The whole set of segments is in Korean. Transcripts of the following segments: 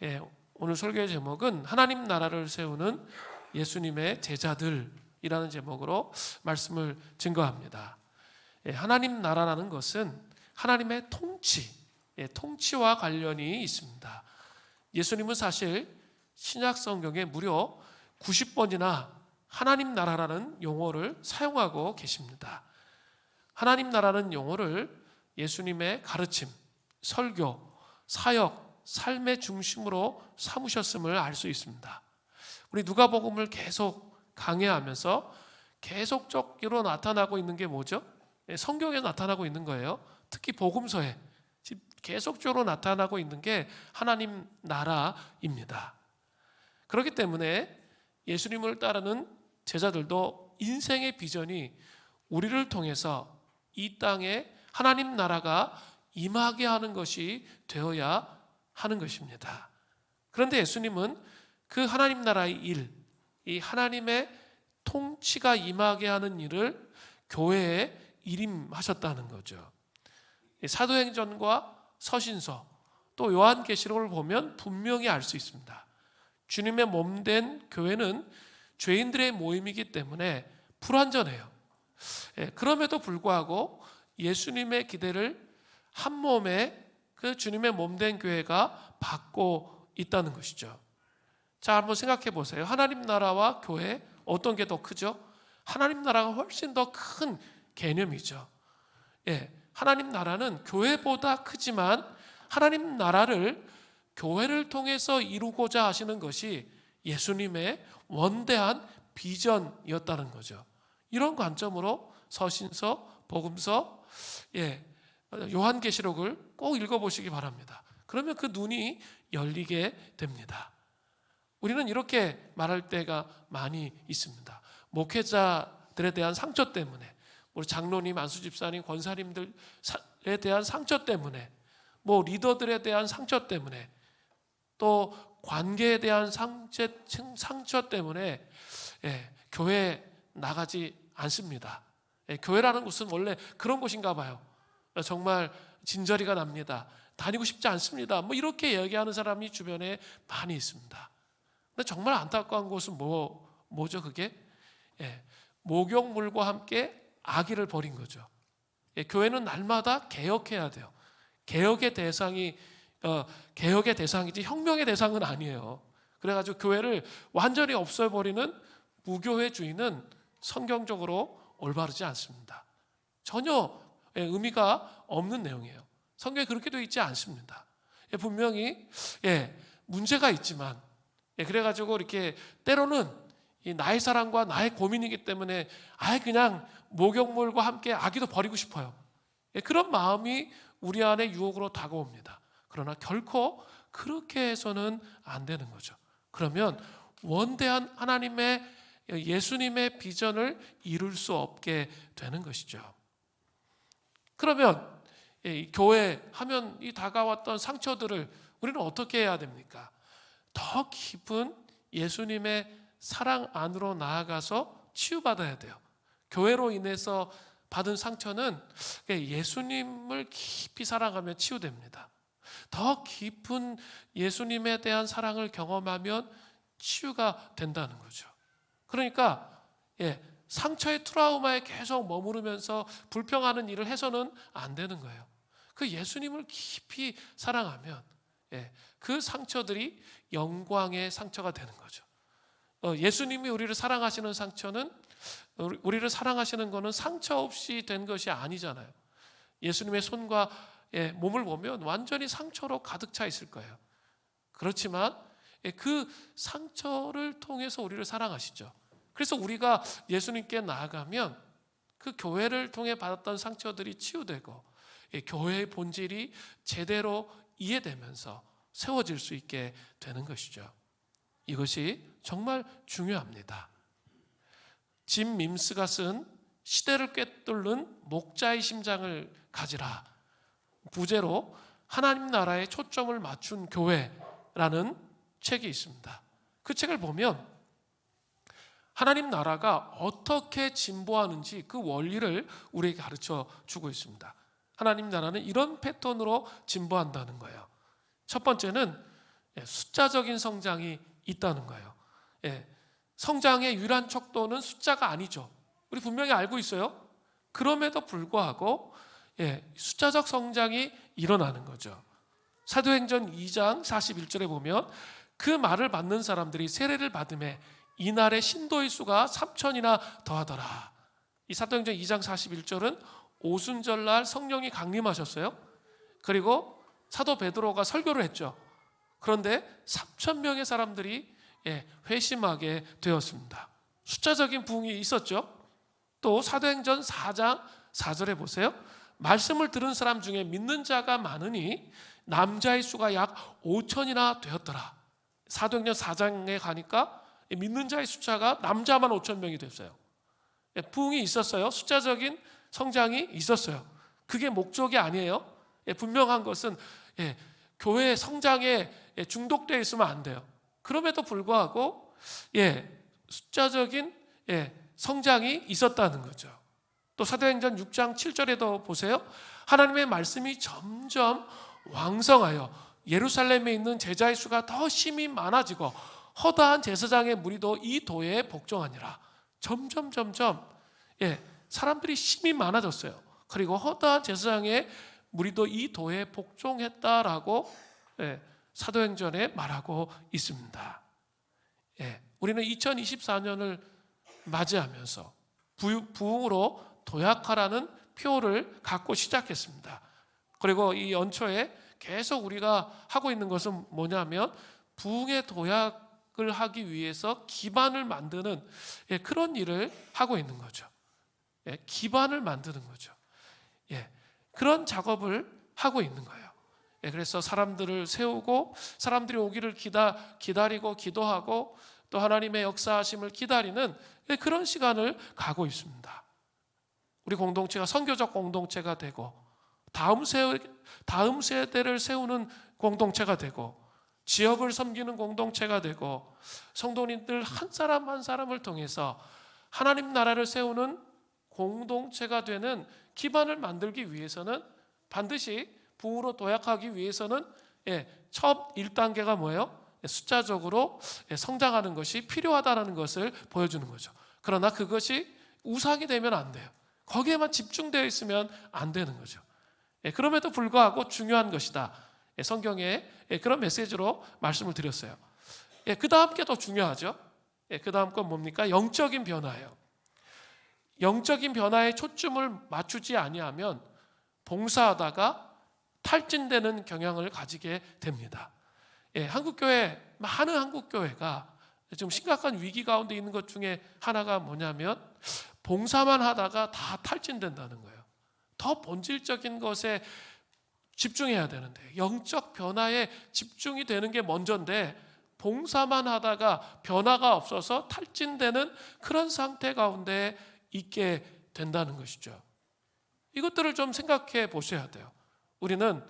예, 오늘 설교의 제목은 하나님 나라를 세우는 예수님의 제자들이라는 제목으로 말씀을 증거합니다. 예, 하나님 나라라는 것은 하나님의 통치와 관련이 있습니다. 예수님은 사실 신약 성경에 무려 90번이나 하나님 나라라는 용어를 사용하고 계십니다. 하나님 나라는 용어를 예수님의 가르침, 설교, 사역, 삶의 중심으로 삼으셨음을 알 수 있습니다. 우리 누가복음을 계속 강해하면서 계속적으로 나타나고 있는 게 뭐죠? 성경에 나타나고 있는 거예요. 특히 복음서에 계속적으로 나타나고 있는 게 하나님 나라입니다. 그렇기 때문에 예수님을 따르는 제자들도 인생의 비전이 우리를 통해서 이 땅에 하나님 나라가 임하게 하는 것이 되어야 하는 것입니다. 그런데 예수님은 그 하나님 나라의 일, 이 하나님의 통치가 임하게 하는 일을 교회에 일임하셨다는 거죠. 사도행전과 서신서 또 요한계시록을 보면 분명히 알 수 있습니다. 주님의 몸된 교회는 죄인들의 모임이기 때문에 불완전해요. 그럼에도 불구하고 예수님의 기대를 한 몸에 그 주님의 몸된 교회가 받고 있다는 것이죠. 자, 한번 생각해 보세요. 하나님 나라와 교회 어떤 게 더 크죠? 하나님 나라가 훨씬 더 큰 개념이죠. 하나님 나라는 교회보다 크지만 하나님 나라를 교회를 통해서 이루고자 하시는 것이 예수님의 원대한 비전이었다는 거죠. 이런 관점으로 서신서, 복음서, 요한계시록을 꼭 읽어보시기 바랍니다. 그러면 그 눈이 열리게 됩니다. 우리는 이렇게 말할 때가 많이 있습니다. 목회자들에 대한 상처 때문에, 우리 장로님, 안수집사님, 권사님들에 대한 상처 때문에, 리더들에 대한 상처 때문에, 또 관계에 대한 상처 때문에 교회 나가지 않습니다. 교회라는 곳은 원래 그런 곳인가 봐요. 정말 진저리가 납니다. 다니고 싶지 않습니다. 이렇게 얘기하는 사람이 주변에 많이 있습니다. 근데 정말 안타까운 것은 뭐죠 그게? 목욕물과 함께 악의를 벌인 거죠. 교회는 날마다 개혁해야 돼요. 개혁의 대상이지 혁명의 대상은 아니에요. 그래가지고 교회를 완전히 없애버리는 무교회주의는 성경적으로 올바르지 않습니다. 전혀 의미가 없는 내용이에요. 성경에 그렇게 되어 있지 않습니다. 분명히 문제가 있지만 그래가지고 이렇게 때로는 나의 사랑과 나의 고민이기 때문에 아예 그냥 목욕물과 함께 아기도 버리고 싶어요. 그런 마음이 우리 안에 유혹으로 다가옵니다. 그러나 결코 그렇게 해서는 안 되는 거죠. 그러면 원대한 하나님의 예수님의 비전을 이룰 수 없게 되는 것이죠. 그러면 교회 하면 이 다가왔던 상처들을 우리는 어떻게 해야 됩니까? 더 깊은 예수님의 사랑 안으로 나아가서 치유받아야 돼요. 교회로 인해서 받은 상처는 예수님을 깊이 사랑하면 치유됩니다. 더 깊은 예수님에 대한 사랑을 경험하면 치유가 된다는 거죠. 그러니까 상처의 트라우마에 계속 머무르면서 불평하는 일을 해서는 안 되는 거예요. 그 예수님을 깊이 사랑하면 그 상처들이 영광의 상처가 되는 거죠. 예수님이 우리를 사랑하시는 상처는, 우리를 사랑하시는 것은 상처 없이 된 것이 아니잖아요. 예수님의 손과 몸을 보면 완전히 상처로 가득 차 있을 거예요. 그렇지만 그 상처를 통해서 우리를 사랑하시죠. 그래서 우리가 예수님께 나아가면 그 교회를 통해 받았던 상처들이 치유되고 교회의 본질이 제대로 이해되면서 세워질 수 있게 되는 것이죠. 이것이 정말 중요합니다. 짐 밈스가 쓴 시대를 꿰뚫는 목자의 심장을 가지라 부제로 하나님 나라에 초점을 맞춘 교회라는 책이 있습니다. 그 책을 보면 하나님 나라가 어떻게 진보하는지 그 원리를 우리에게 가르쳐 주고 있습니다. 하나님 나라는 이런 패턴으로 진보한다는 거예요. 첫 번째는 숫자적인 성장이 있다는 거예요. 성장의 유일한 척도는 숫자가 아니죠. 우리 분명히 알고 있어요. 그럼에도 불구하고 숫자적 성장이 일어나는 거죠. 사도행전 2장 41절에 보면 그 말을 받는 사람들이 세례를 받음에 이날의 신도의 수가 3천이나 더하더라. 이 사도행전 2장 41절은 오순절날 성령이 강림하셨어요. 그리고 사도 베드로가 설교를 했죠. 그런데 3천 명의 사람들이 회심하게 되었습니다. 숫자적인 부흥이 있었죠. 또 사도행전 4장 4절에 보세요. 말씀을 들은 사람 중에 믿는 자가 많으니 남자의 수가 약 5천이나 되었더라. 사도행전 4장에 가니까 믿는 자의 숫자가 남자만 5천 명이 됐어요. 부흥이 있었어요. 숫자적인 성장이 있었어요. 그게 목적이 아니에요. 분명한 것은 교회 성장에 중독되어 있으면 안 돼요. 그럼에도 불구하고 숫자적인 성장이 있었다는 거죠. 또 사도행전 6장 7절에도 보세요. 하나님의 말씀이 점점 왕성하여 예루살렘에 있는 제자의 수가 더 심히 많아지고 허다한 제사장의 무리도 이 도에 복종하니라. 점점 사람들이 심히 많아졌어요. 그리고 허다한 제사장의 무리도 이 도에 복종했다라고 사도행전에 말하고 있습니다. 우리는 2024년을 맞이하면서 부흥으로 도약하라는 표를 갖고 시작했습니다. 그리고 이 연초에 계속 우리가 하고 있는 것은 뭐냐면 부흥의 도약을 하기 위해서 기반을 만드는 그런 일을 하고 있는 거죠. 기반을 만드는 거죠. 그런 작업을 하고 있는 거예요. 그래서 사람들을 세우고 사람들이 오기를 기다리고 기도하고 또 하나님의 역사하심을 기다리는 그런 시간을 가고 있습니다. 우리 공동체가 선교적 공동체가 되고 다음 세대를 세우는 공동체가 되고 지역을 섬기는 공동체가 되고 성도님들 한 사람 한 사람을 통해서 하나님 나라를 세우는 공동체가 되는 기반을 만들기 위해서는 반드시 부흥으로 도약하기 위해서는 첫 1단계가 뭐예요? 숫자적으로 성장하는 것이 필요하다는 것을 보여주는 거죠. 그러나 그것이 우상이 되면 안 돼요. 거기에만 집중되어 있으면 안 되는 거죠. 그럼에도 불구하고 중요한 것이다. 성경에 그런 메시지로 말씀을 드렸어요. 그 다음 게 더 중요하죠. 그 다음 건 뭡니까? 영적인 변화예요. 영적인 변화에 초점을 맞추지 아니하면 봉사하다가 탈진되는 경향을 가지게 됩니다. 한국교회, 많은 한국교회가 좀 심각한 위기 가운데 있는 것 중에 하나가 뭐냐면 봉사만 하다가 다 탈진된다는 거예요. 더 본질적인 것에 집중해야 되는데 영적 변화에 집중이 되는 게 먼저인데 봉사만 하다가 변화가 없어서 탈진되는 그런 상태 가운데 있게 된다는 것이죠. 이것들을 좀 생각해 보셔야 돼요. 우리는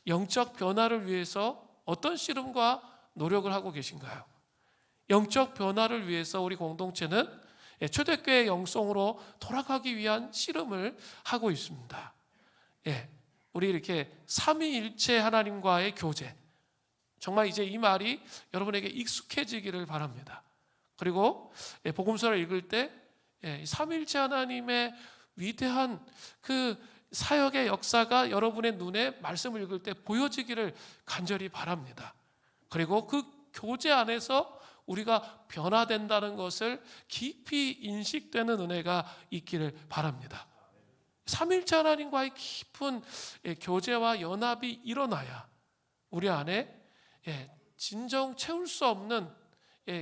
영적 변화를 위해서 어떤 씨름과 노력을 하고 계신가요? 영적 변화를 위해서 우리 공동체는 초대교회 영성으로 돌아가기 위한 씨름을 하고 있습니다. 우리 이렇게 삼위일체 하나님과의 교제, 정말 이제 이 말이 여러분에게 익숙해지기를 바랍니다. 그리고 복음서를 읽을 때 삼위일체 하나님의 위대한 그 사역의 역사가 여러분의 눈에 말씀을 읽을 때 보여지기를 간절히 바랍니다. 그리고 그 교제 안에서 우리가 변화된다는 것을 깊이 인식되는 은혜가 있기를 바랍니다. 삼위일체 하나님과의 깊은 교제와 연합이 일어나야 우리 안에 진정 채울 수 없는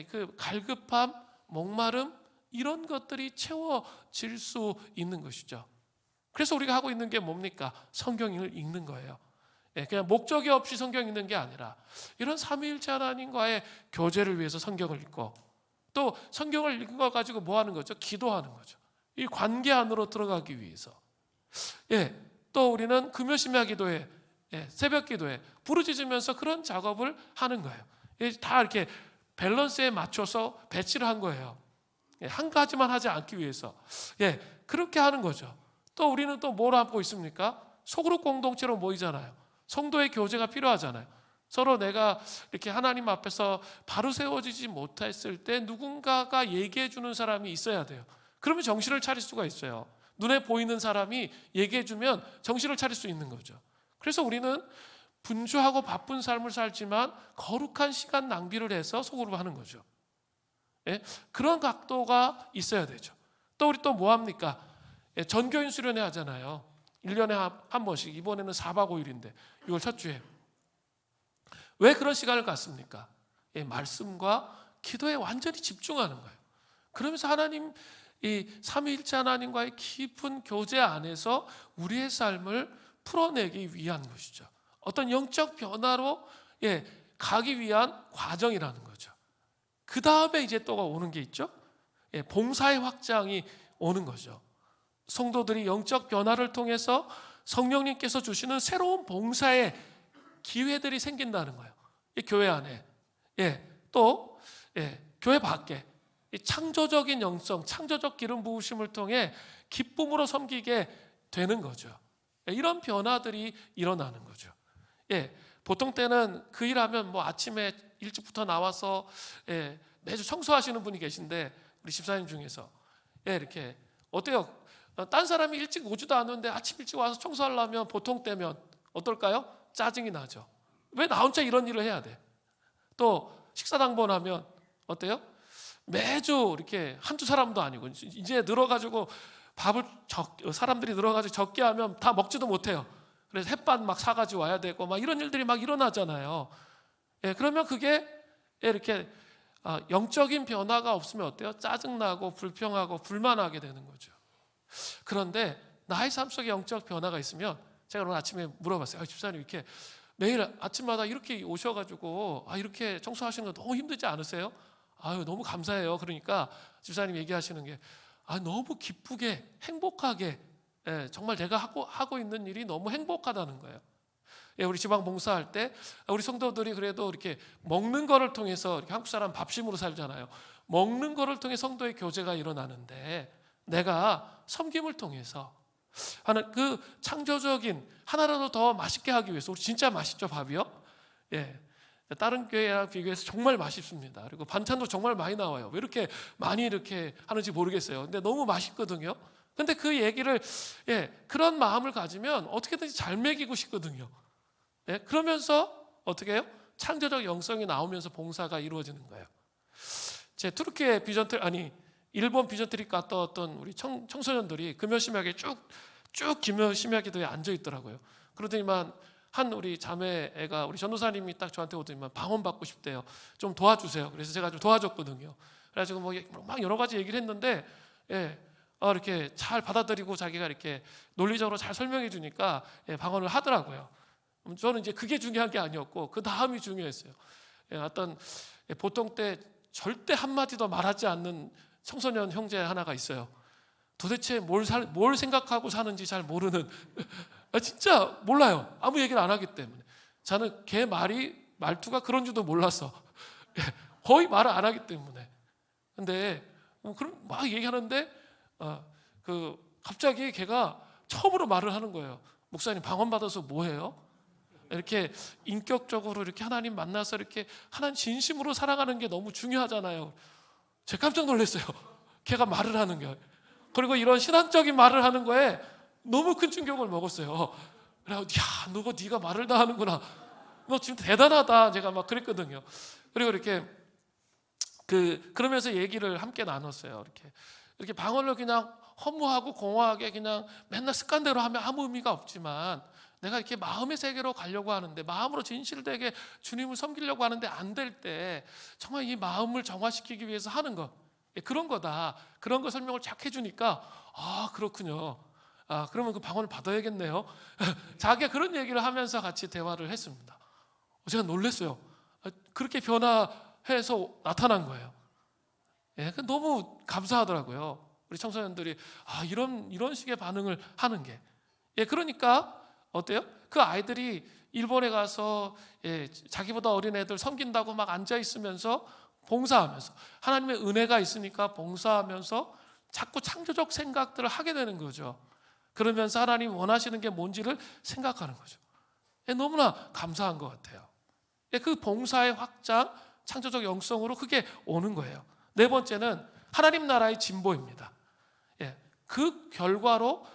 그 갈급함, 목마름 이런 것들이 채워질 수 있는 것이죠. 그래서 우리가 하고 있는 게 뭡니까? 성경을 읽는 거예요. 그냥 목적이 없이 성경 읽는 게 아니라 이런 삼위일체 하나님과의 교제를 위해서 성경을 읽고 또 성경을 읽은 거 가지고 뭐 하는 거죠? 기도하는 거죠. 이 관계 안으로 들어가기 위해서. 또 우리는 금요심야 기도회, 새벽 기도회 부르짖으면서 그런 작업을 하는 거예요. 다 이렇게 밸런스에 맞춰서 배치를 한 거예요. 한 가지만 하지 않기 위해서. 그렇게 하는 거죠. 또 우리는 또 뭘 하고 있습니까? 소그룹 공동체로 모이잖아요. 성도의 교제가 필요하잖아요. 서로 내가 이렇게 하나님 앞에서 바로 세워지지 못했을 때 누군가가 얘기해 주는 사람이 있어야 돼요. 그러면 정신을 차릴 수가 있어요. 눈에 보이는 사람이 얘기해 주면 정신을 차릴 수 있는 거죠. 그래서 우리는 분주하고 바쁜 삶을 살지만 거룩한 시간 낭비를 해서 속으로 하는 거죠. 예? 그런 각도가 있어야 되죠. 또 우리 또 뭐 합니까? 예, 전교인 수련회 하잖아요. 1년에 한 번씩. 이번에는 4박 5일인데 6월 첫 주에. 왜 그런 시간을 갖습니까? 예, 말씀과 기도에 완전히 집중하는 거예요. 그러면서 하나님, 이 삼위일체 하나님과의 깊은 교제 안에서 우리의 삶을 풀어내기 위한 것이죠. 어떤 영적 변화로 가기 위한 과정이라는 거죠. 그 다음에 이제 또 오는 게 있죠. 봉사의 확장이 오는 거죠. 성도들이 영적 변화를 통해서 성령님께서 주시는 새로운 봉사의 기회들이 생긴다는 거예요. 교회 안에, 또 교회 밖에 창조적인 영성, 창조적 기름 부으심을 통해 기쁨으로 섬기게 되는 거죠. 이런 변화들이 일어나는 거죠. 보통 때는 그 일하면 뭐 아침에 일찍부터 나와서 매주 청소하시는 분이 계신데 우리 집사님 중에서 이렇게 어때요? 딴 사람이 일찍 오지도 않는데 아침 일찍 와서 청소하려면 보통 때면 어떨까요? 짜증이 나죠. 왜 나 혼자 이런 일을 해야 돼? 또 식사당번하면 어때요? 매주 이렇게 한두 사람도 아니고 이제 늘어가지고 밥을 사람들이 늘어가지고 적게 하면 다 먹지도 못해요. 그래서 햇반 막 사가지고 와야 되고 막 이런 일들이 막 일어나잖아요. 그러면 그게 이렇게 영적인 변화가 없으면 어때요? 짜증나고 불평하고 불만하게 되는 거죠. 그런데 나의 삶 속에 영적 변화가 있으면 제가 오늘 아침에 물어봤어요. 집사님 이렇게 매일 아침마다 이렇게 오셔가지고 이렇게 청소하시는 거 너무 힘들지 않으세요? 아유 너무 감사해요. 그러니까 집사님 얘기하시는 게 너무 기쁘게 행복하게 정말 내가 하고 있는 일이 너무 행복하다는 거예요. 우리 지방 봉사할 때 우리 성도들이 그래도 이렇게 먹는 거를 통해서 이렇게 한국 사람 밥심으로 살잖아요. 먹는 거를 통해 성도의 교제가 일어나는데 내가 섬김을 통해서 하는 그 창조적인 하나라도 더 맛있게 하기 위해서 우리 진짜 맛있죠 밥이요? 다른 교회랑 비교해서 정말 맛있습니다. 그리고 반찬도 정말 많이 나와요. 왜 이렇게 많이 이렇게 하는지 모르겠어요. 근데 너무 맛있거든요. 근데 그 얘기를 그런 마음을 가지면 어떻게든지 잘 먹이고 싶거든요. 그러면서 어떻게 해요? 창조적 영성이 나오면서 봉사가 이루어지는 거예요. 제 투르키에 일본 비전 트립 갔다 왔던 우리 청소년들이 금요심야기에 쭉 금요심야기도에 앉아 있더라고요. 그러더니만 한 우리 자매애가 우리 전도사님이 딱 저한테 오더니만 방언 받고 싶대요. 좀 도와주세요. 그래서 제가 좀 도와줬거든요. 그래가지고 막 여러 가지 얘기를 했는데 이렇게 잘 받아들이고 자기가 이렇게 논리적으로 잘 설명해 주니까 방언을 하더라고요. 저는 이제 그게 중요한 게 아니었고 그 다음이 중요했어요. 어떤 보통 때 절대 한마디도 말하지 않는 청소년 형제 하나가 있어요. 도대체 뭘 생각하고 사는지 잘 모르는 진짜 몰라요. 아무 얘기를 안 하기 때문에. 저는 걔 말투가 그런 줄도 몰랐어. 거의 말을 안 하기 때문에. 근데 그럼 막 얘기하는데 갑자기 걔가 처음으로 말을 하는 거예요. 목사님 방언 받아서 뭐 해요? 이렇게 인격적으로 이렇게 하나님 만나서 이렇게 하나님 진심으로 사랑하는 게 너무 중요하잖아요. 제가 깜짝 놀랐어요. 걔가 말을 하는 게. 그리고 이런 신앙적인 말을 하는 거에 너무 큰 충격을 먹었어요. 그래서 너 네가 말을 다 하는구나. 너 지금 대단하다. 제가 막 그랬거든요. 그리고 이렇게 그러면서 얘기를 함께 나눴어요. 이렇게 방언을 그냥 허무하고 공허하게 그냥 맨날 습관대로 하면 아무 의미가 없지만 내가 이렇게 마음의 세계로 가려고 하는데 마음으로 진실되게 주님을 섬기려고 하는데 안 될 때 정말 이 마음을 정화시키기 위해서 하는 것 그런 거다. 그런 거 설명을 착 해주니까 그렇군요. 그러면 그 방언을 받아야겠네요. 자기가 그런 얘기를 하면서 같이 대화를 했습니다. 제가 놀랐어요. 그렇게 변화해서 나타난 거예요. 너무 감사하더라고요. 우리 청소년들이 이런 식의 반응을 하는 게. 그러니까 어때요? 그 아이들이 일본에 가서 자기보다 어린 애들 섬긴다고 막 앉아 있으면서 봉사하면서 하나님의 은혜가 있으니까 봉사하면서 자꾸 창조적 생각들을 하게 되는 거죠. 그러면서 하나님 원하시는 게 뭔지를 생각하는 거죠. 너무나 감사한 것 같아요. 그 봉사의 확장, 창조적 영성으로 그게 오는 거예요. 네 번째는 하나님 나라의 진보입니다. 그 결과로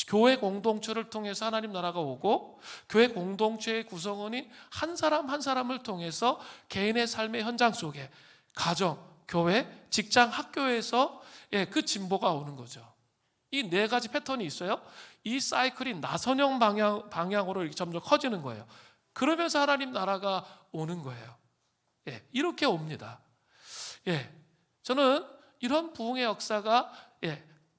교회 공동체를 통해서 하나님 나라가 오고, 교회 공동체의 구성원인 한 사람 한 사람을 통해서 개인의 삶의 현장 속에 가정, 교회, 직장, 학교에서 그 진보가 오는 거죠. 이 네 가지 패턴이 있어요. 이 사이클이 나선형 방향으로 이렇게 점점 커지는 거예요. 그러면서 하나님 나라가 오는 거예요. 이렇게 옵니다. 저는 이런 부흥의 역사가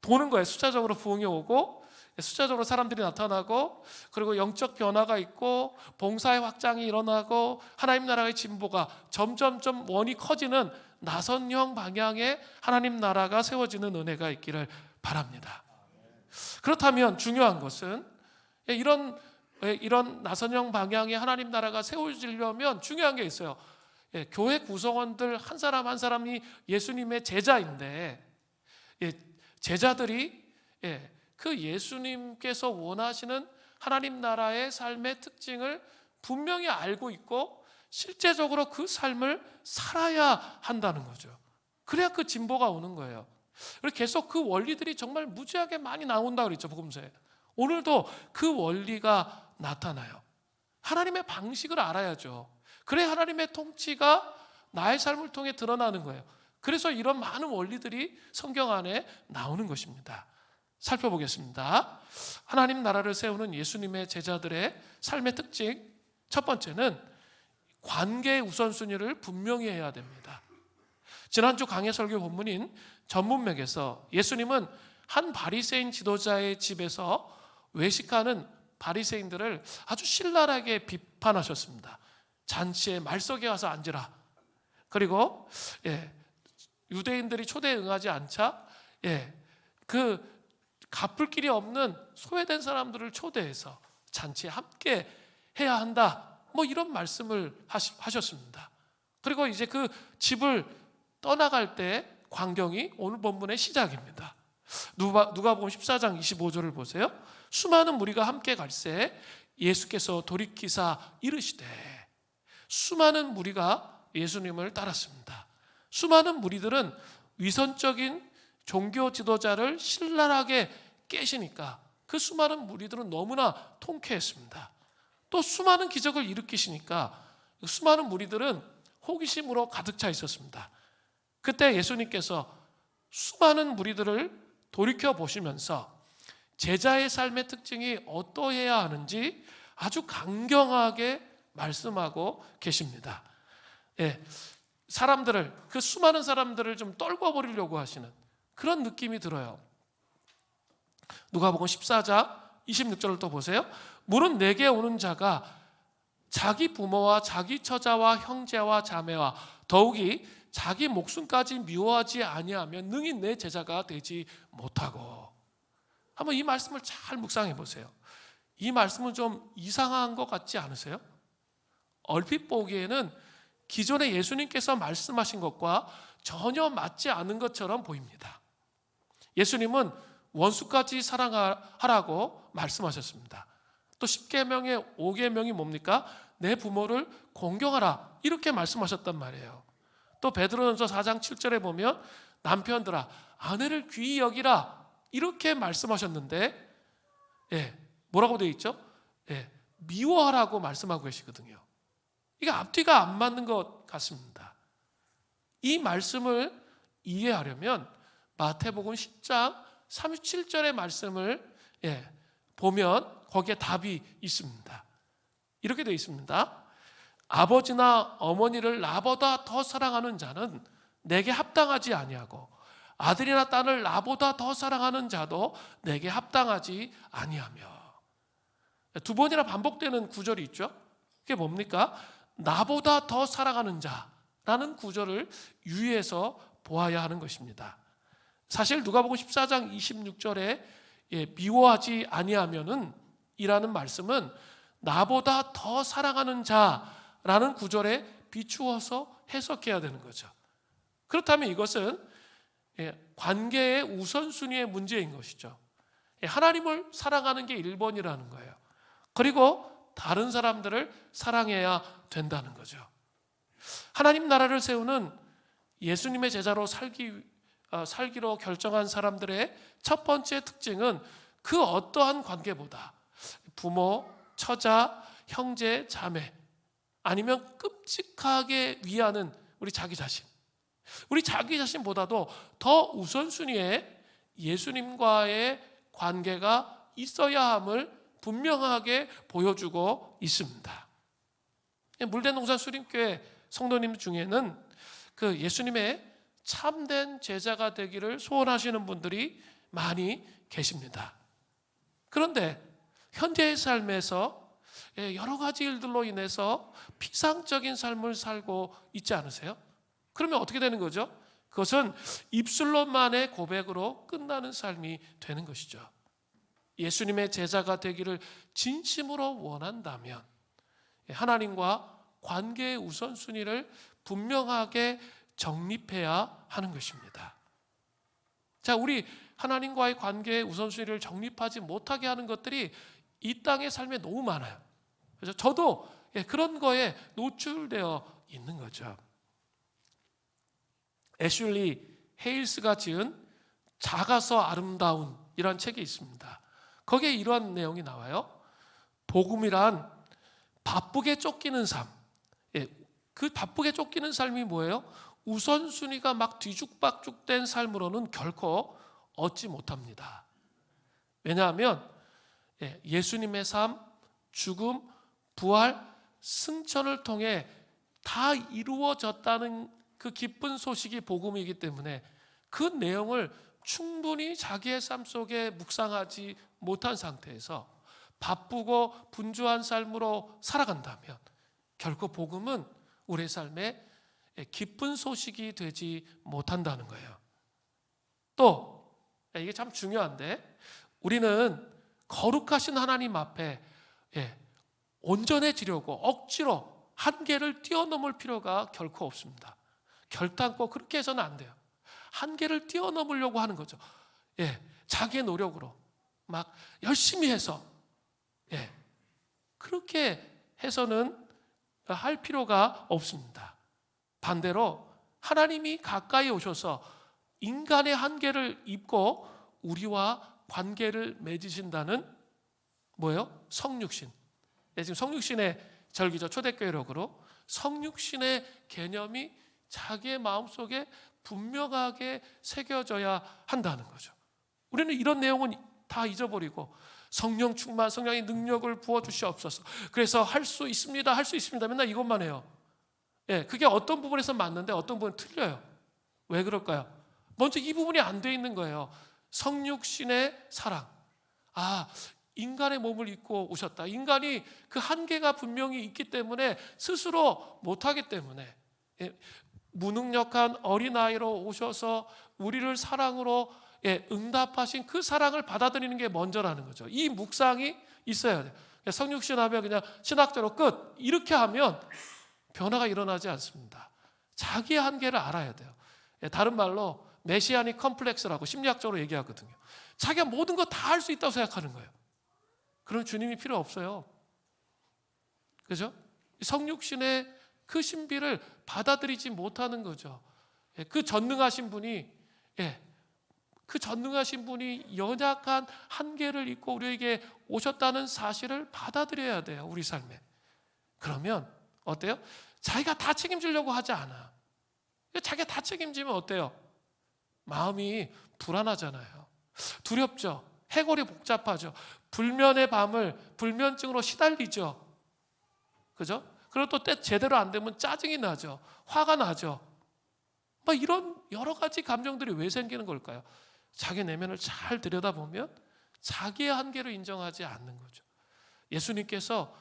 도는 거예요. 숫자적으로 부흥이 오고, 숫자적으로 사람들이 나타나고, 그리고 영적 변화가 있고, 봉사의 확장이 일어나고, 하나님 나라의 진보가 점점점 원이 커지는 나선형 방향의 하나님 나라가 세워지는 은혜가 있기를 바랍니다. 그렇다면 중요한 것은 이런 나선형 방향의 하나님 나라가 세워지려면 중요한 게 있어요. 교회 구성원들 한 사람 한 사람이 예수님의 제자인데, 제자들이 그 예수님께서 원하시는 하나님 나라의 삶의 특징을 분명히 알고 있고 실제적으로 그 삶을 살아야 한다는 거죠. 그래야 그 진보가 오는 거예요. 그리고 계속 그 원리들이 정말 무지하게 많이 나온다고 그랬죠, 복음서에. 오늘도 그 원리가 나타나요. 하나님의 방식을 알아야죠. 그래야 하나님의 통치가 나의 삶을 통해 드러나는 거예요. 그래서 이런 많은 원리들이 성경 안에 나오는 것입니다. 살펴보겠습니다. 하나님 나라를 세우는 예수님의 제자들의 삶의 특징, 첫 번째는 관계의 우선순위를 분명히 해야 됩니다. 지난주 강해 설교 본문인 전문맥에서 예수님은 한 바리새인 지도자의 집에서 외식하는 바리새인들을 아주 신랄하게 비판하셨습니다. 잔치에 말석에 와서 앉으라. 그리고 유대인들이 초대에 응하지 않자 그 갚을 길이 없는 소외된 사람들을 초대해서 잔치에 함께 해야 한다. 뭐 이런 말씀을 하셨습니다. 그리고 이제 그 집을 떠나갈 때 광경이 오늘 본문의 시작입니다. 누가복음 14장 25절을 보세요. 수많은 무리가 함께 갈새 예수께서 돌이키사 이르시되, 수많은 무리가 예수님을 따랐습니다. 수많은 무리들은 위선적인 종교 지도자를 신랄하게 깨시니까 그 수많은 무리들은 너무나 통쾌했습니다. 또 수많은 기적을 일으키시니까 수많은 무리들은 호기심으로 가득 차 있었습니다. 그때 예수님께서 수많은 무리들을 돌이켜 보시면서 제자의 삶의 특징이 어떠해야 하는지 아주 강경하게 말씀하고 계십니다. 사람들을, 그 수많은 사람들을 좀 떨궈버리려고 하시는 그런 느낌이 들어요. 누가복음 14장 26절을 또 보세요. 물은 내게 오는 자가 자기 부모와 자기 처자와 형제와 자매와 더욱이 자기 목숨까지 미워하지 아니하면 능히 내 제자가 되지 못하고. 한번 이 말씀을 잘 묵상해 보세요. 이 말씀은 좀 이상한 것 같지 않으세요? 얼핏 보기에는 기존에 예수님께서 말씀하신 것과 전혀 맞지 않은 것처럼 보입니다. 예수님은 원수까지 사랑하라고 말씀하셨습니다. 또 10계명의 5계명이 뭡니까? 내 부모를 공경하라, 이렇게 말씀하셨단 말이에요. 또 베드로전서 4장 7절에 보면 남편들아 아내를 귀히 여기라, 이렇게 말씀하셨는데 뭐라고 되어 있죠? 미워하라고 말씀하고 계시거든요. 이게 앞뒤가 안 맞는 것 같습니다. 이 말씀을 이해하려면 마태복음 10장 37절의 말씀을 보면 거기에 답이 있습니다. 이렇게 되어 있습니다. 아버지나 어머니를 나보다 더 사랑하는 자는 내게 합당하지 아니하고 아들이나 딸을 나보다 더 사랑하는 자도 내게 합당하지 아니하며. 두 번이나 반복되는 구절이 있죠. 그게 뭡니까? 나보다 더 사랑하는 자라는 구절을 유의해서 보아야 하는 것입니다. 사실 누가복음 14장 26절에 미워하지 아니하면은 이라는 말씀은 나보다 더 사랑하는 자라는 구절에 비추어서 해석해야 되는 거죠. 그렇다면 이것은 관계의 우선순위의 문제인 것이죠. 하나님을 사랑하는 게 1번이라는 거예요. 그리고 다른 사람들을 사랑해야 된다는 거죠. 하나님 나라를 세우는 예수님의 제자로 살기로 결정한 사람들의 첫 번째 특징은 그 어떠한 관계보다 부모, 처자, 형제, 자매 아니면 끔찍하게 위하는 우리 자기 자신보다도 더 우선순위에 예수님과의 관계가 있어야 함을 분명하게 보여주고 있습니다. 물대농산 수림교회 성도님 중에는 그 예수님의 참된 제자가 되기를 소원하시는 분들이 많이 계십니다. 그런데 현재의 삶에서 여러 가지 일들로 인해서 피상적인 삶을 살고 있지 않으세요? 그러면 어떻게 되는 거죠? 그것은 입술로만의 고백으로 끝나는 삶이 되는 것이죠. 예수님의 제자가 되기를 진심으로 원한다면 하나님과 관계의 우선순위를 분명하게 정립해야 하는 것입니다. 자, 우리 하나님과의 관계의 우선순위를 정립하지 못하게 하는 것들이 이 땅의 삶에 너무 많아요. 그래서 저도 그런 거에 노출되어 있는 거죠. 애슐리 헤일스가 지은 작아서 아름다운 이런 책이 있습니다. 거기에 이러한 내용이 나와요. 복음이란 바쁘게 쫓기는 삶. 그 바쁘게 쫓기는 삶이 뭐예요? 우선순위가 막 뒤죽박죽된 삶으로는 결코 얻지 못합니다. 왜냐하면 예수님의 삶, 죽음, 부활, 승천을 통해 다 이루어졌다는 그 기쁜 소식이 복음이기 때문에 그 내용을 충분히 자기의 삶 속에 묵상하지 못한 상태에서 바쁘고 분주한 삶으로 살아간다면 결코 복음은 우리의 삶에 기쁜 소식이 되지 못한다는 거예요. 또 이게 참 중요한데 우리는 거룩하신 하나님 앞에 온전해지려고 억지로 한계를 뛰어넘을 필요가 결코 없습니다. 결단코 그렇게 해서는 안 돼요. 한계를 뛰어넘으려고 하는 거죠. 자기의 노력으로 막 열심히 해서 그렇게 해서는 할 필요가 없습니다. 반대로 하나님이 가까이 오셔서 인간의 한계를 입고 우리와 관계를 맺으신다는 뭐예요? 성육신. 지금 성육신의 절기죠. 초대교회력으로 성육신의 개념이 자기의 마음속에 분명하게 새겨져야 한다는 거죠. 우리는 이런 내용은 다 잊어버리고 성령 충만, 성령의 능력을 부어주시옵소서. 그래서 할 수 있습니다, 할 수 있습니다. 맨날 이것만 해요. 그게 어떤 부분에서 맞는데 어떤 부분은 틀려요. 왜 그럴까요? 먼저 이 부분이 안 돼 있는 거예요. 성육신의 사랑. 인간의 몸을 입고 오셨다. 인간이 그 한계가 분명히 있기 때문에 스스로 못하기 때문에 무능력한 어린아이로 오셔서 우리를 사랑으로 응답하신 그 사랑을 받아들이는 게 먼저라는 거죠. 이 묵상이 있어야 돼요. 성육신 하면 그냥 신학적으로 끝 이렇게 하면 변화가 일어나지 않습니다. 자기의 한계를 알아야 돼요. 다른 말로 메시아닉 컴플렉스라고 심리학적으로 얘기하거든요. 자기가 모든 거 다 할 수 있다고 생각하는 거예요. 그럼 주님이 필요 없어요. 그죠? 성육신의 그 신비를 받아들이지 못하는 거죠. 그 전능하신 분이 연약한 한계를 입고 우리에게 오셨다는 사실을 받아들여야 돼요. 우리 삶에. 그러면 어때요? 자기가 다 책임지려고 하지 않아. 자기가 다 책임지면 어때요? 마음이 불안하잖아요. 두렵죠. 해골이 복잡하죠. 불면의 밤을 불면증으로 시달리죠. 그죠? 그리고 또 때 제대로 안 되면 짜증이 나죠. 화가 나죠. 막 이런 여러 가지 감정들이 왜 생기는 걸까요? 자기 내면을 잘 들여다보면 자기의 한계를 인정하지 않는 거죠. 예수님께서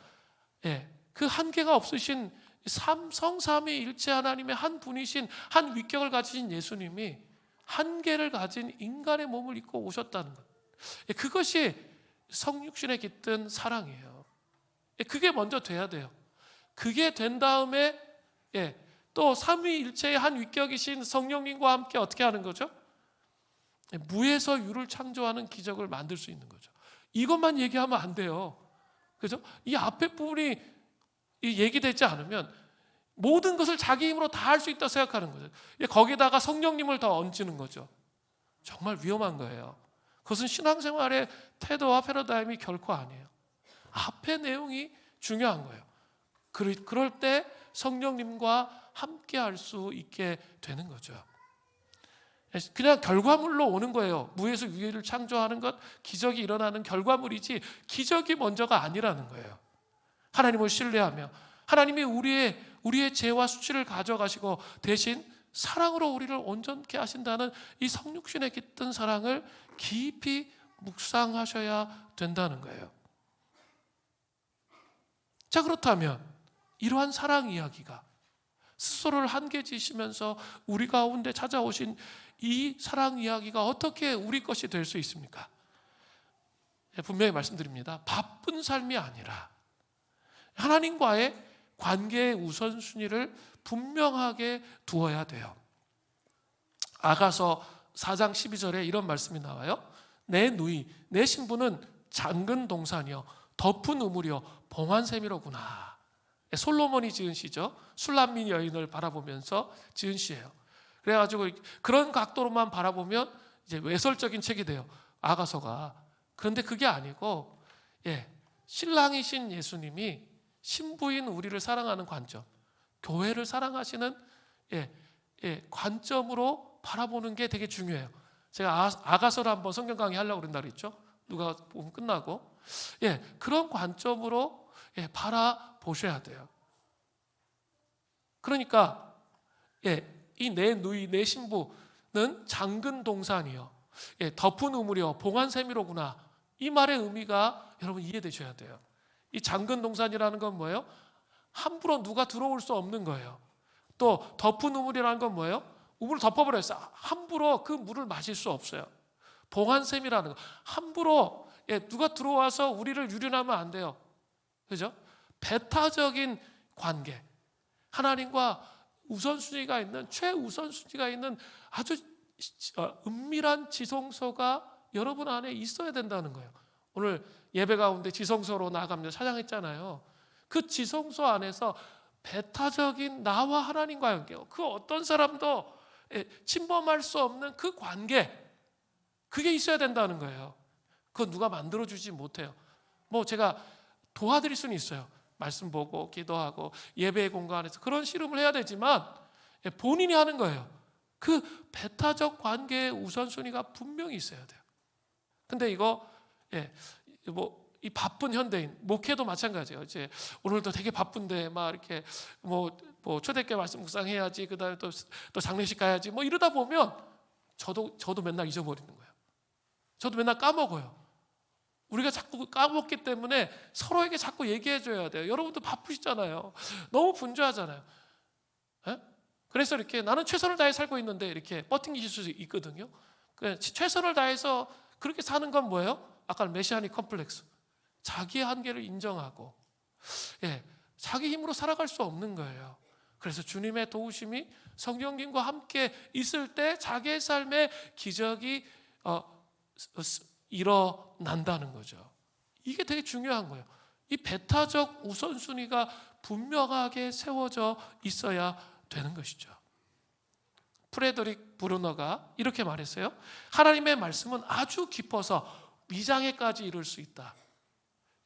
그 한계가 없으신 성삼위일체 하나님의 한 분이신 한 위격을 가지신 예수님이 한계를 가진 인간의 몸을 입고 오셨다는 것. 그것이 성육신에 깃든 사랑이에요. 그게 먼저 돼야 돼요. 그게 된 다음에 또 삼위일체의 한 위격이신 성령님과 함께 어떻게 하는 거죠? 무에서 유를 창조하는 기적을 만들 수 있는 거죠. 이것만 얘기하면 안 돼요. 그죠? 이 앞에 부분이 얘기되지 않으면 모든 것을 자기 힘으로 다 할 수 있다고 생각하는 거죠. 거기다가 성령님을 더 얹는 거죠. 정말 위험한 거예요. 그것은 신앙생활의 태도와 패러다임이 결코 아니에요. 앞에 내용이 중요한 거예요. 그럴 때 성령님과 함께 할 수 있게 되는 거죠. 그냥 결과물로 오는 거예요. 무에서 유를 창조하는 것, 기적이 일어나는 결과물이지 기적이 먼저가 아니라는 거예요. 하나님을 신뢰하며 하나님이 우리의 죄와 수치를 가져가시고 대신 사랑으로 우리를 온전케 하신다는 이 성육신의 깃든 사랑을 깊이 묵상하셔야 된다는 거예요. 자, 그렇다면 이러한 사랑 이야기가 스스로를 한계지시면서 우리 가운데 찾아오신 이 사랑 이야기가 어떻게 우리 것이 될 수 있습니까? 분명히 말씀드립니다. 바쁜 삶이 아니라 하나님과의 관계의 우선순위를 분명하게 두어야 돼요. 아가서 4장 12절에 이런 말씀이 나와요. 내 누이, 내 신부는 장근 동산이요 덮은 우물이요 봉한 셈이로구나. 솔로몬이 지은 시죠. 술람민 여인을 바라보면서 지은 시예요. 그래가지고 그런 각도로만 바라보면 이제 외설적인 책이 돼요. 아가서가. 그런데 그게 아니고, 신랑이신 예수님이 신부인 우리를 사랑하는 관점, 교회를 사랑하시는 관점으로 바라보는 게 되게 중요해요. 제가 아가서를 한번 성경 강의 하려고 그런다 그랬죠. 누가 보면 끝나고. 그런 관점으로 바라보셔야 돼요. 그러니까 이 내 누이, 내 신부는 장근 동산이요 덮은 우물이요 봉한 셈이로구나. 이 말의 의미가 여러분 이해되셔야 돼요. 이 장근 동산이라는 건 뭐예요? 함부로 누가 들어올 수 없는 거예요. 또 덮은 우물이라는 건 뭐예요? 우물을 덮어버렸어요. 함부로 그 물을 마실 수 없어요. 봉한 셈이라는 거, 함부로 누가 들어와서 우리를 유린하면 안 돼요. 그죠? 배타적인 관계, 하나님과 우선순위가 있는, 최우선순위가 있는 아주 은밀한 지성소가 여러분 안에 있어야 된다는 거예요. 오늘 예배 가운데 지성소로 나아가면서 찬양했잖아요. 그 지성소 안에서 배타적인 나와 하나님과의 관계, 그 어떤 사람도 침범할 수 없는 그 관계, 그게 있어야 된다는 거예요. 그건 누가 만들어주지 못해요. 뭐 제가 도와드릴 수는 있어요. 말씀 보고 기도하고 예배의 공간에서 그런 씨름을 해야 되지만 본인이 하는 거예요. 그 배타적 관계의 우선순위가 분명히 있어야 돼요. 근데 이거 이 바쁜 현대인 목회도 마찬가지예요. 이제 오늘도 되게 바쁜데 막 이렇게 뭐 초대교회 말씀 묵상해야지, 그다음에 또 장례식 가야지, 뭐 이러다 보면 저도 맨날 잊어버리는 거예요. 저도 맨날 까먹어요. 우리가 자꾸 까먹기 때문에 서로에게 자꾸 얘기해줘야 돼요. 여러분도 바쁘시잖아요. 너무 분주하잖아요. 그래서 이렇게 나는 최선을 다해 살고 있는데 이렇게 버팅기실 수 있거든요. 최선을 다해서 그렇게 사는 건 뭐예요? 아까 메시아닉 컴플렉스. 자기의 한계를 인정하고 자기 힘으로 살아갈 수 없는 거예요. 그래서 주님의 도우심이 성령님과 함께 있을 때 자기의 삶에 기적이 일어난다는 거죠. 이게 되게 중요한 거예요. 이 배타적 우선순위가 분명하게 세워져 있어야 되는 것이죠. 프레드릭 브루너가 이렇게 말했어요. 하나님의 말씀은 아주 깊어서 위장에까지 이룰 수 있다.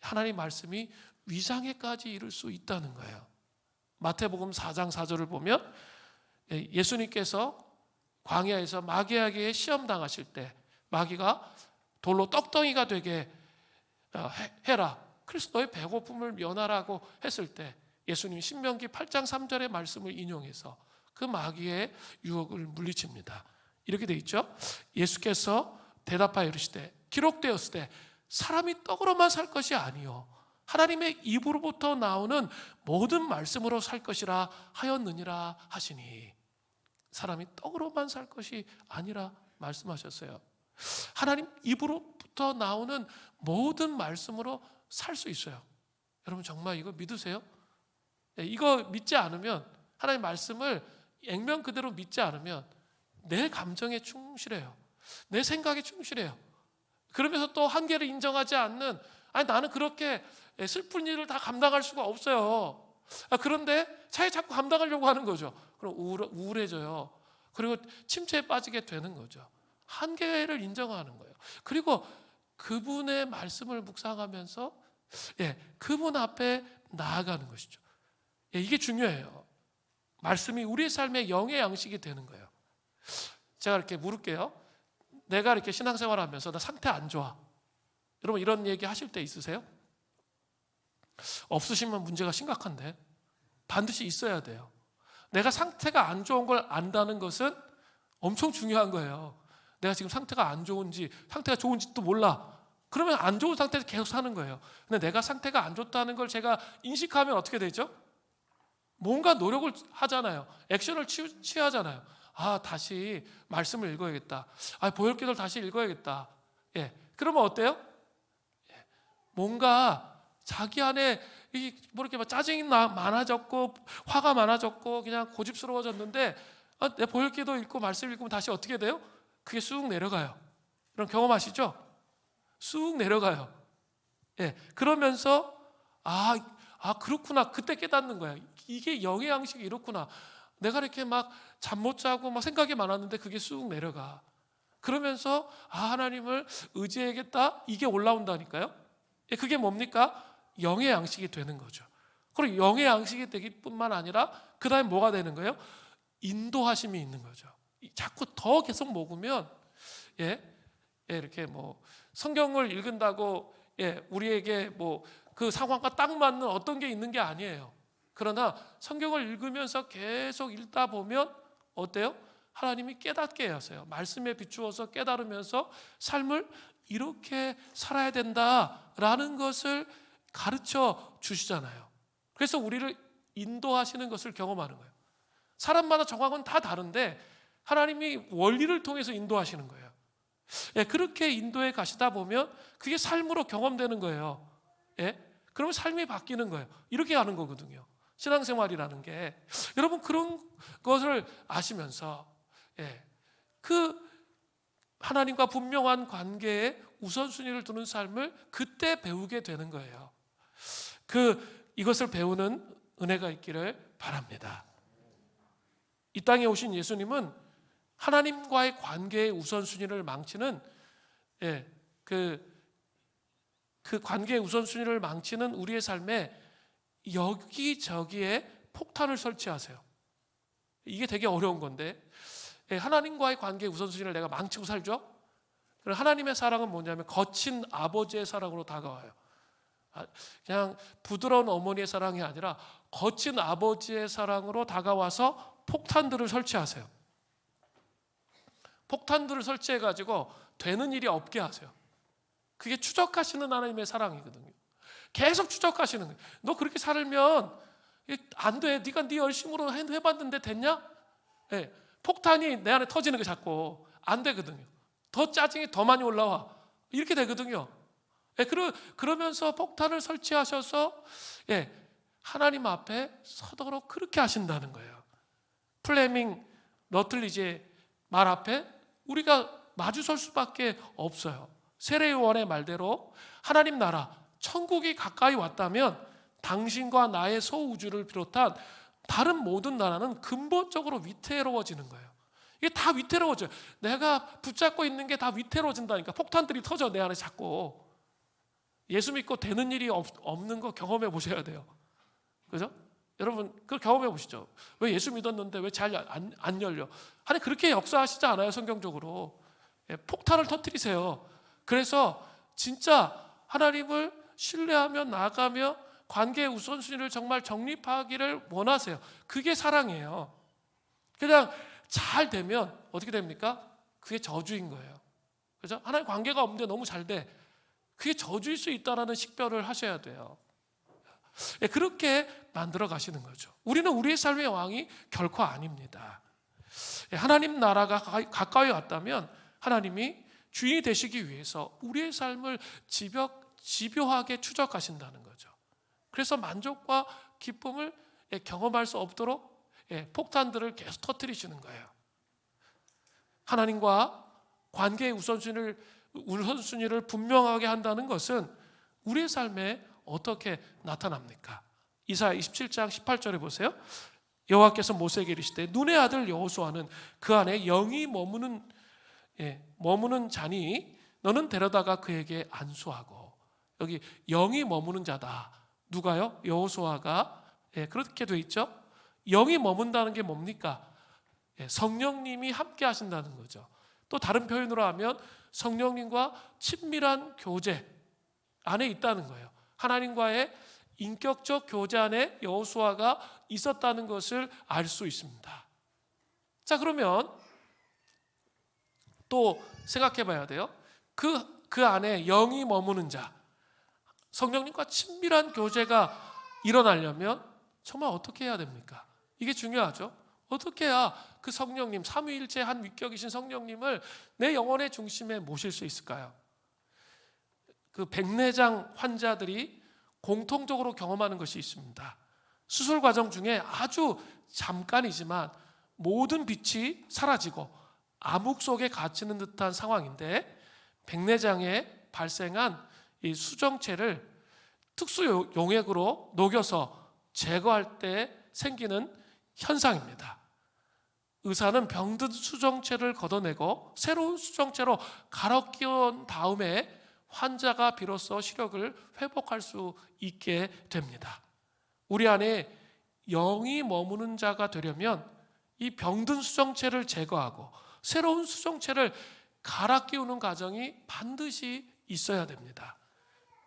하나님 말씀이 위장에까지 이룰 수 있다는 거예요. 마태복음 4장 4절을 보면 예수님께서 광야에서 마귀에게 시험 당하실 때 마귀가 돌로 떡덩이가 되게 해라, 그래서 너의 배고픔을 면하라고 했을 때 예수님이 신명기 8장 3절의 말씀을 인용해서 그 마귀의 유혹을 물리칩니다. 이렇게 돼 있죠. 예수께서 대답하여 이르시되 기록되었을 때 사람이 떡으로만 살 것이 아니요 하나님의 입으로부터 나오는 모든 말씀으로 살 것이라 하였느니라 하시니, 사람이 떡으로만 살 것이 아니라 말씀하셨어요. 하나님 입으로부터 나오는 모든 말씀으로 살 수 있어요. 여러분 정말 이거 믿으세요? 이거 믿지 않으면, 하나님 말씀을 액면 그대로 믿지 않으면 내 감정에 충실해요. 내 생각에 충실해요. 그러면서 또 한계를 인정하지 않는 아니 나는 그렇게 슬픈 일을 다 감당할 수가 없어요. 그런데 차에 자꾸 감당하려고 하는 거죠. 그럼 우울해져요. 그리고 침체에 빠지게 되는 거죠. 한계를 인정하는 거예요. 그리고 그분의 말씀을 묵상하면서 그분 앞에 나아가는 것이죠. 이게 중요해요. 말씀이 우리의 삶의 영의 양식이 되는 거예요. 제가 이렇게 물을게요. 내가 이렇게 신앙생활 하면서 나 상태 안 좋아. 여러분 이런 얘기 하실 때 있으세요? 없으시면 문제가 심각한데 반드시 있어야 돼요. 내가 상태가 안 좋은 걸 안다는 것은 엄청 중요한 거예요. 내가 지금 상태가 안 좋은지 상태가 좋은지도 몰라. 그러면 안 좋은 상태에서 계속 사는 거예요. 근데 내가 상태가 안 좋다는 걸 제가 인식하면 어떻게 되죠? 뭔가 노력을 하잖아요. 액션을 취하잖아요. 다시 말씀을 읽어야겠다. 보혈기도를 다시 읽어야겠다. 그러면 어때요? 뭔가 자기 안에 이렇게 막 짜증이 많아졌고 화가 많아졌고 그냥 고집스러워졌는데 내 보혈기도 읽고 말씀 읽으면 다시 어떻게 돼요? 그게 쑥 내려가요. 그럼 경험하시죠? 쑥 내려가요. 그러면서 그렇구나. 그때 깨닫는 거야. 이게 영의 양식이 이렇구나. 내가 이렇게 막 잠 못 자고 막 생각이 많았는데 그게 쑥 내려가. 그러면서 하나님을 의지해야겠다. 이게 올라온다니까요. 그게 뭡니까? 영의 양식이 되는 거죠. 그리고 영의 양식이 되기 뿐만 아니라 그 다음에 뭐가 되는 거예요? 인도하심이 있는 거죠. 자꾸 더 계속 먹으면 이렇게 뭐 성경을 읽는다고 우리에게 뭐 그 상황과 딱 맞는 어떤 게 있는 게 아니에요. 그러나 성경을 읽으면서 계속 읽다 보면 어때요? 하나님이 깨닫게 하세요. 말씀에 비추어서 깨달으면서 삶을 이렇게 살아야 된다라는 것을 가르쳐 주시잖아요. 그래서 우리를 인도하시는 것을 경험하는 거예요. 사람마다 정황은 다 다른데 하나님이 원리를 통해서 인도하시는 거예요. 그렇게 인도해 가시다 보면 그게 삶으로 경험되는 거예요. 그러면 삶이 바뀌는 거예요. 이렇게 하는 거거든요. 신앙생활이라는 게. 여러분 그런 것을 아시면서 그 하나님과 분명한 관계에 우선순위를 두는 삶을 그때 배우게 되는 거예요. 이것을 배우는 은혜가 있기를 바랍니다. 이 땅에 오신 예수님은 하나님과의 관계의 우선순위를 망치는 그 관계의 우선순위를 망치는 우리의 삶에 여기저기에 폭탄을 설치하세요. 이게 되게 어려운 건데 하나님과의 관계의 우선순위를 내가 망치고 살죠? 그럼 하나님의 사랑은 뭐냐면 거친 아버지의 사랑으로 다가와요. 그냥 부드러운 어머니의 사랑이 아니라 거친 아버지의 사랑으로 다가와서 폭탄들을 설치하세요. 폭탄들을 설치해가지고 되는 일이 없게 하세요. 그게 추적하시는 하나님의 사랑이거든요. 계속 추적하시는 거예요. 너 그렇게 살면 안 돼. 네가 네 열심으로 해봤는데 됐냐? 폭탄이 내 안에 터지는 게 자꾸 안 되거든요. 더 짜증이 더 많이 올라와. 이렇게 되거든요. 그러면서 폭탄을 설치하셔서 하나님 앞에 서도록 그렇게 하신다는 거예요. 플레밍 러틀리지의 말 앞에 우리가 마주설 수밖에 없어요. 세례요한의 말대로 하나님 나라 천국이 가까이 왔다면 당신과 나의 소우주를 비롯한 다른 모든 나라는 근본적으로 위태로워지는 거예요. 이게 다 위태로워져요. 내가 붙잡고 있는 게 다 위태로워진다니까. 폭탄들이 터져 내 안에 자꾸. 예수 믿고 되는 일이 없는 거 경험해 보셔야 돼요. 그죠? 여러분 그걸 경험해 보시죠. 왜 예수 믿었는데 왜 잘 안 열려? 하나님 그렇게 역사하시지 않아요. 성경적으로. 폭탄을 터뜨리세요. 그래서 진짜 하나님을 신뢰하며 나아가며 관계의 우선순위를 정말 정립하기를 원하세요. 그게 사랑이에요. 그냥 잘 되면 어떻게 됩니까? 그게 저주인 거예요. 그죠? 하나님 관계가 없는데 너무 잘 돼. 그게 저주일 수 있다라는 식별을 하셔야 돼요. 그렇게 만들어 가시는 거죠. 우리는 우리의 삶의 왕이 결코 아닙니다. 하나님 나라가 가까이 왔다면 하나님이 주인이 되시기 위해서 우리의 삶을 집요하게 추적하신다는 거죠. 그래서 만족과 기쁨을 경험할 수 없도록 폭탄들을 계속 터뜨리시는 거예요. 하나님과 관계의 우선순위를 분명하게 한다는 것은 우리의 삶에 어떻게 나타납니까? 이사야 27장 18절에 보세요. 여호와께서 모세에게 이르시되 눈의 아들 여호수아는 그 안에 영이 머무는 자니 너는 데려다가 그에게 안수하고. 여기 영이 머무는 자다. 누가요? 여호수아가. 그렇게 돼 있죠. 영이 머문다는 게 뭡니까? 성령님이 함께 하신다는 거죠. 또 다른 표현으로 하면 성령님과 친밀한 교제 안에 있다는 거예요. 하나님과의 인격적 교제 안에 여호수아가 있었다는 것을 알 수 있습니다. 자, 그러면 또 생각해 봐야 돼요. 그 안에 영이 머무는 자, 성령님과 친밀한 교제가 일어나려면 정말 어떻게 해야 됩니까? 이게 중요하죠. 어떻게 해야 그 성령님, 삼위일체 한 위격이신 성령님을 내 영혼의 중심에 모실 수 있을까요? 그 백내장 환자들이 공통적으로 경험하는 것이 있습니다. 수술 과정 중에 아주 잠깐이지만 모든 빛이 사라지고 암흑 속에 갇히는 듯한 상황인데, 백내장에 발생한 이 수정체를 특수 용액으로 녹여서 제거할 때 생기는 현상입니다. 의사는 병든 수정체를 걷어내고 새로운 수정체로 갈아 끼운 다음에 환자가 비로소 시력을 회복할 수 있게 됩니다. 우리 안에 영이 머무는 자가 되려면 이 병든 수정체를 제거하고 새로운 수정체를 갈아 끼우는 과정이 반드시 있어야 됩니다.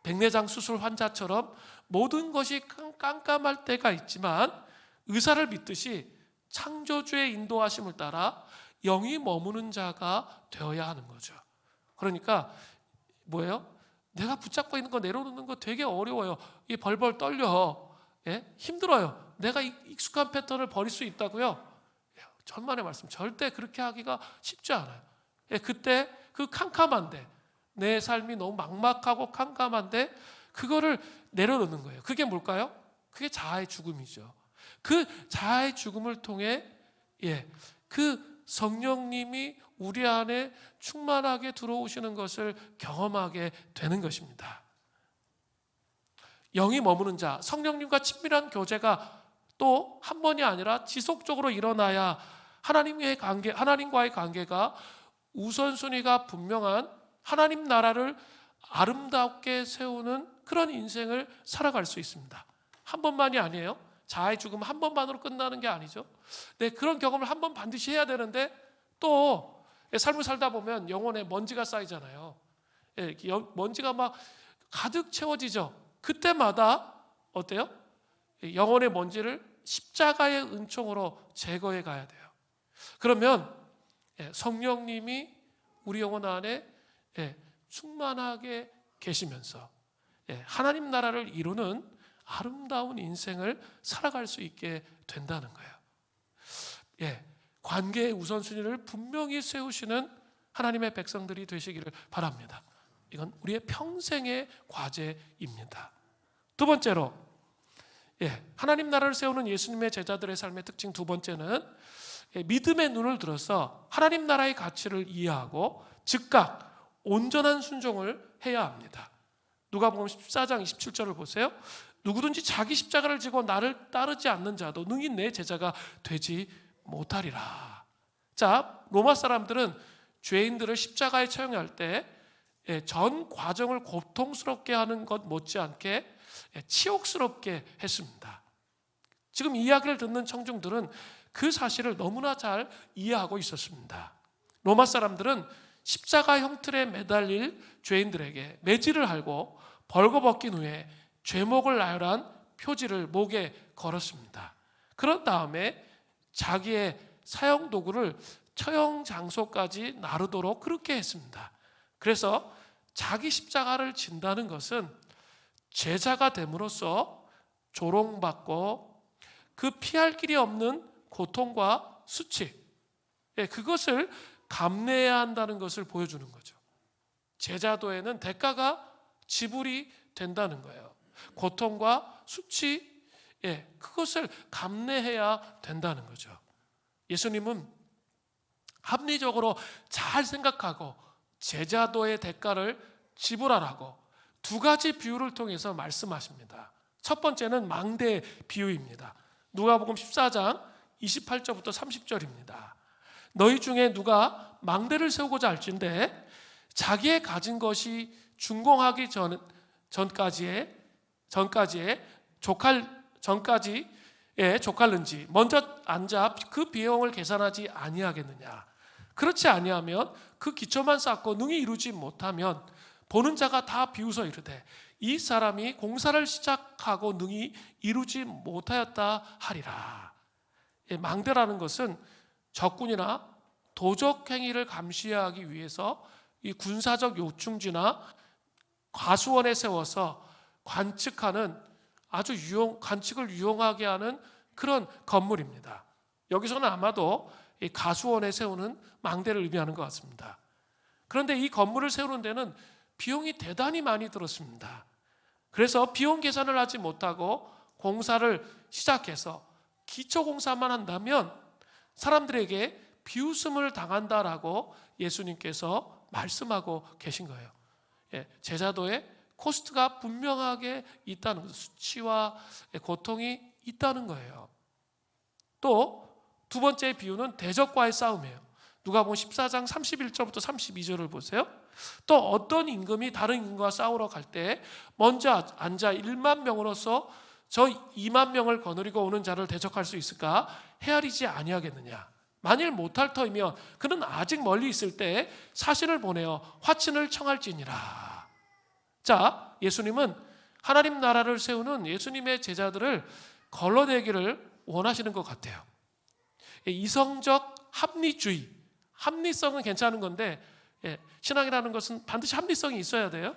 백내장 수술 환자처럼 모든 것이 깜깜할 때가 있지만 의사를 믿듯이 창조주의 인도하심을 따라 영이 머무는 자가 되어야 하는 거죠. 그러니까 뭐예요? 내가 붙잡고 있는 거 내려놓는 거 되게 어려워요. 이게 벌벌 떨려. 힘들어요. 내가 익숙한 패턴을 버릴 수 있다고요? 천만의 말씀, 절대 그렇게 하기가 쉽지 않아요. 그때 그 캄캄한데, 내 삶이 너무 막막하고 캄캄한데 그거를 내려놓는 거예요. 그게 뭘까요? 그게 자아의 죽음이죠. 그 자아의 죽음을 통해 그 성령님이 우리 안에 충만하게 들어오시는 것을 경험하게 되는 것입니다. 영이 머무는 자, 성령님과 친밀한 교제가 또 한 번이 아니라 지속적으로 일어나야 하나님과의 관계가 우선순위가 분명한 하나님 나라를 아름답게 세우는 그런 인생을 살아갈 수 있습니다. 한 번만이 아니에요. 자아의 죽음 한 번만으로 끝나는 게 아니죠. 그런 경험을 한 번 반드시 해야 되는데, 또 삶을 살다 보면 영혼에 먼지가 쌓이잖아요. 먼지가 막 가득 채워지죠. 그때마다 어때요? 영혼의 먼지를 십자가의 은총으로 제거해 가야 돼요. 그러면 성령님이 우리 영혼 안에 충만하게 계시면서 하나님 나라를 이루는 아름다운 인생을 살아갈 수 있게 된다는 거예요. 관계의 우선순위를 분명히 세우시는 하나님의 백성들이 되시기를 바랍니다. 이건 우리의 평생의 과제입니다. 두 번째로, 하나님 나라를 세우는 예수님의 제자들의 삶의 특징 두 번째는 믿음의 눈을 들어서 하나님 나라의 가치를 이해하고 즉각 온전한 순종을 해야 합니다. 누가복음 14장 27절을 보세요. 누구든지 자기 십자가를 지고 나를 따르지 않는 자도 능히 내 제자가 되지 못하리라. 자, 로마 사람들은 죄인들을 십자가에 처형할 때 전 과정을 고통스럽게 하는 것 못지않게 치욕스럽게 했습니다. 지금 이야기를 듣는 청중들은 그 사실을 너무나 잘 이해하고 있었습니다. 로마 사람들은 십자가 형틀에 매달릴 죄인들에게 매질을 하고 벌거벗긴 후에 죄목을 나열한 표지를 목에 걸었습니다. 그런 다음에 자기의 사형 도구를 처형 장소까지 나르도록 그렇게 했습니다. 그래서 자기 십자가를 진다는 것은 제자가 됨으로써 조롱받고 그 피할 길이 없는 고통과 수치, 그것을 감내해야 한다는 것을 보여주는 거죠. 제자도에는 대가가 지불이 된다는 거예요. 고통과 수치, 그것을 감내해야 된다는 거죠. 예수님은 합리적으로 잘 생각하고 제자도의 대가를 지불하라고 두 가지 비유를 통해서 말씀하십니다. 첫 번째는 망대 비유입니다. 누가복음 14장 28절부터 30절입니다. 너희 중에 누가 망대를 세우고자 할진대 자기의 가진 것이 준공하기 전까지에 족할는지 먼저 앉아 그 비용을 계산하지 아니하겠느냐. 그렇지 아니하면 그 기초만 쌓고 능히 이루지 못하면 보는 자가 다 비웃어 이르되 이 사람이 공사를 시작하고 능히 이루지 못하였다 하리라. 망대라는 것은 적군이나 도적 행위를 감시하기 위해서 이 군사적 요충지나 과수원에 세워서 관측하는 관측을 유용하게 하는 그런 건물입니다. 여기서는 아마도 이 가수원에 세우는 망대를 의미하는 것 같습니다. 그런데 이 건물을 세우는 데는 비용이 대단히 많이 들었습니다. 그래서 비용 계산을 하지 못하고 공사를 시작해서 기초 공사만 한다면 사람들에게 비웃음을 당한다라고 예수님께서 말씀하고 계신 거예요. 제자도에 코스트가 분명하게 있다는 것, 수치와 고통이 있다는 거예요. 또 두 번째 비유는 대적과의 싸움이에요. 누가복음 14장 31절부터 32절을 보세요. 또 어떤 임금이 다른 임금과 싸우러 갈 때 먼저 앉아 1만 명으로서 저 2만 명을 거느리고 오는 자를 대적할 수 있을까? 헤아리지 아니하겠느냐. 만일 못할 터이면 그는 아직 멀리 있을 때 사신을 보내어 화친을 청할지니라. 자, 예수님은 하나님 나라를 세우는 예수님의 제자들을 걸러내기를 원하시는 것 같아요. 이성적 합리주의, 합리성은 괜찮은 건데 신앙이라는 것은 반드시 합리성이 있어야 돼요.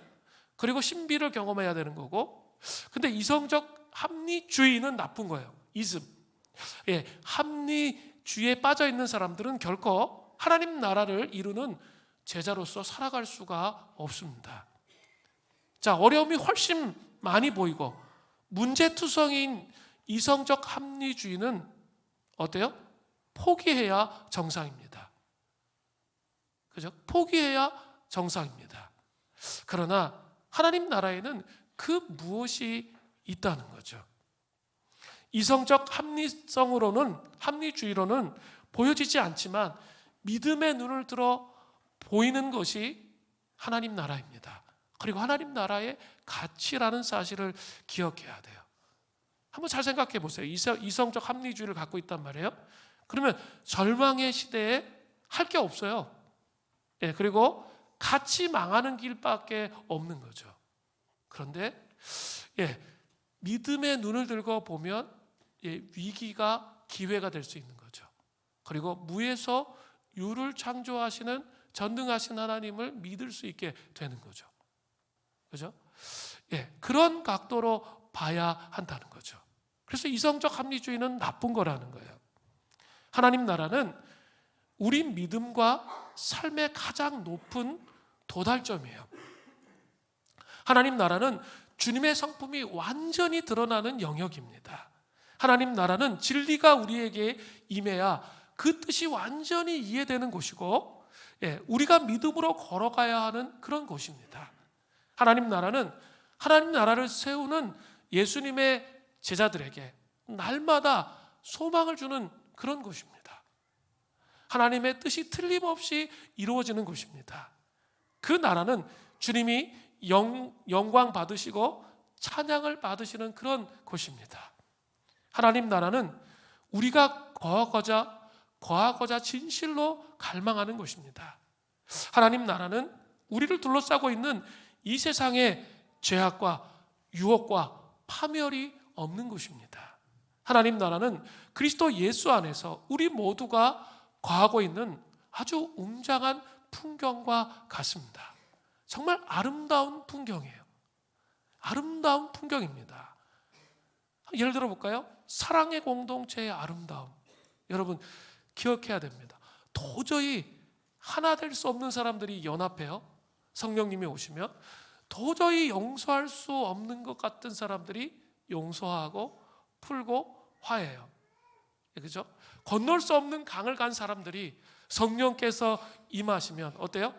그리고 신비를 경험해야 되는 거고, 근데 이성적 합리주의는 나쁜 거예요. 이즘. 합리주의에 빠져 있는 사람들은 결코 하나님 나라를 이루는 제자로서 살아갈 수가 없습니다. 자, 어려움이 훨씬 많이 보이고 문제투성인 이성적 합리주의는 어때요? 포기해야 정상입니다. 그죠? 포기해야 정상입니다. 그러나 하나님 나라에는 그 무엇이 있다는 거죠. 이성적 합리주의로는 보여지지 않지만 믿음의 눈을 들어 보이는 것이 하나님 나라입니다. 그리고 하나님 나라의 가치라는 사실을 기억해야 돼요. 한번 잘 생각해 보세요. 이성적 합리주의를 갖고 있단 말이에요. 그러면 절망의 시대에 할 게 없어요. 그리고 같이 망하는 길밖에 없는 거죠. 그런데 믿음의 눈을 들고 보면 위기가 기회가 될 수 있는 거죠. 그리고 무에서 유를 창조하시는 전능하신 하나님을 믿을 수 있게 되는 거죠. 그죠? 그런 각도로 봐야 한다는 거죠. 그래서 이성적 합리주의는 나쁜 거라는 거예요. 하나님 나라는 우리 믿음과 삶의 가장 높은 도달점이에요. 하나님 나라는 주님의 성품이 완전히 드러나는 영역입니다. 하나님 나라는 진리가 우리에게 임해야 그 뜻이 완전히 이해되는 곳이고, 우리가 믿음으로 걸어가야 하는 그런 곳입니다. 하나님 나라는 하나님 나라를 세우는 예수님의 제자들에게 날마다 소망을 주는 그런 곳입니다. 하나님의 뜻이 틀림없이 이루어지는 곳입니다. 그 나라는 주님이 영광 받으시고 찬양을 받으시는 그런 곳입니다. 하나님 나라는 우리가 거하고자 진실로 갈망하는 곳입니다. 하나님 나라는 우리를 둘러싸고 있는 이 세상의 죄악과 유혹과 파멸이 없는 곳입니다. 하나님 나라는 그리스도 예수 안에서 우리 모두가 거하고 있는 아주 웅장한 풍경과 같습니다. 정말 아름다운 풍경이에요. 아름다운 풍경입니다. 예를 들어 볼까요? 사랑의 공동체의 아름다움. 여러분 기억해야 됩니다. 도저히 하나 될 수 없는 사람들이 연합해요. 성령님이 오시면 도저히 용서할 수 없는 것 같은 사람들이 용서하고 풀고 화해해요. 그죠? 건널 수 없는 강을 간 사람들이 성령께서 임하시면 어때요?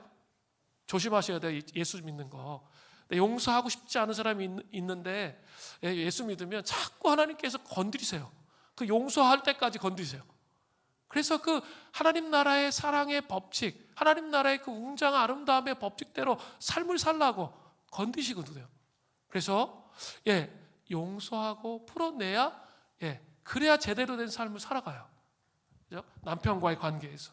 조심하셔야 돼요. 예수 믿는 거. 용서하고 싶지 않은 사람이 있는데 예수 믿으면 자꾸 하나님께서 건드리세요. 그 용서할 때까지 건드리세요. 그래서 그 하나님 나라의 사랑의 법칙, 하나님 나라의 그 웅장한 아름다움의 법칙대로 삶을 살라고 건드시거든요. 그래서 용서하고 풀어내야 그래야 제대로 된 삶을 살아가요. 그죠? 남편과의 관계에서,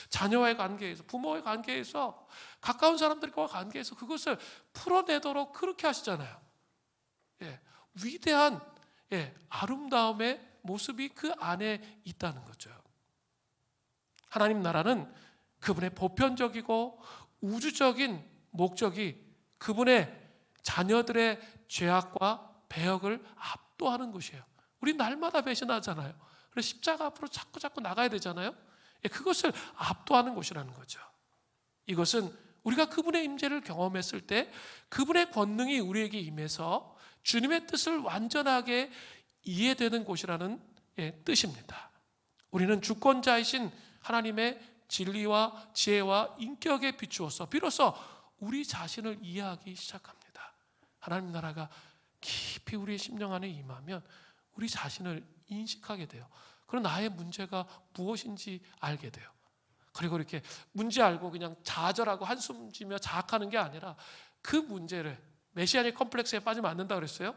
자녀와의 관계에서, 부모의 관계에서, 가까운 사람들과 관계에서 그것을 풀어내도록 그렇게 하시잖아요. 위대한 아름다움의 모습이 그 안에 있다는 거죠. 하나님 나라는 그분의 보편적이고 우주적인 목적이 그분의 자녀들의 죄악과 배역을 압도하는 것이에요. 우리 날마다 배신하잖아요. 그래서 십자가 앞으로 자꾸 나가야 되잖아요. 그것을 압도하는 것이라는 거죠. 이것은 우리가 그분의 임재를 경험했을 때 그분의 권능이 우리에게 임해서 주님의 뜻을 완전하게 이해되는 곳이라는 뜻입니다. 우리는 주권자이신 하나님의 진리와 지혜와 인격에 비추어서 비로소 우리 자신을 이해하기 시작합니다. 하나님 나라가 깊이 우리의 심령 안에 임하면 우리 자신을 인식하게 돼요. 그리고 나의 문제가 무엇인지 알게 돼요. 그리고 이렇게 문제 알고 그냥 좌절하고 한숨 지며 자학하는 게 아니라 그 문제를, 메시아닉 컴플렉스에 빠지면 안 된다 그랬어요.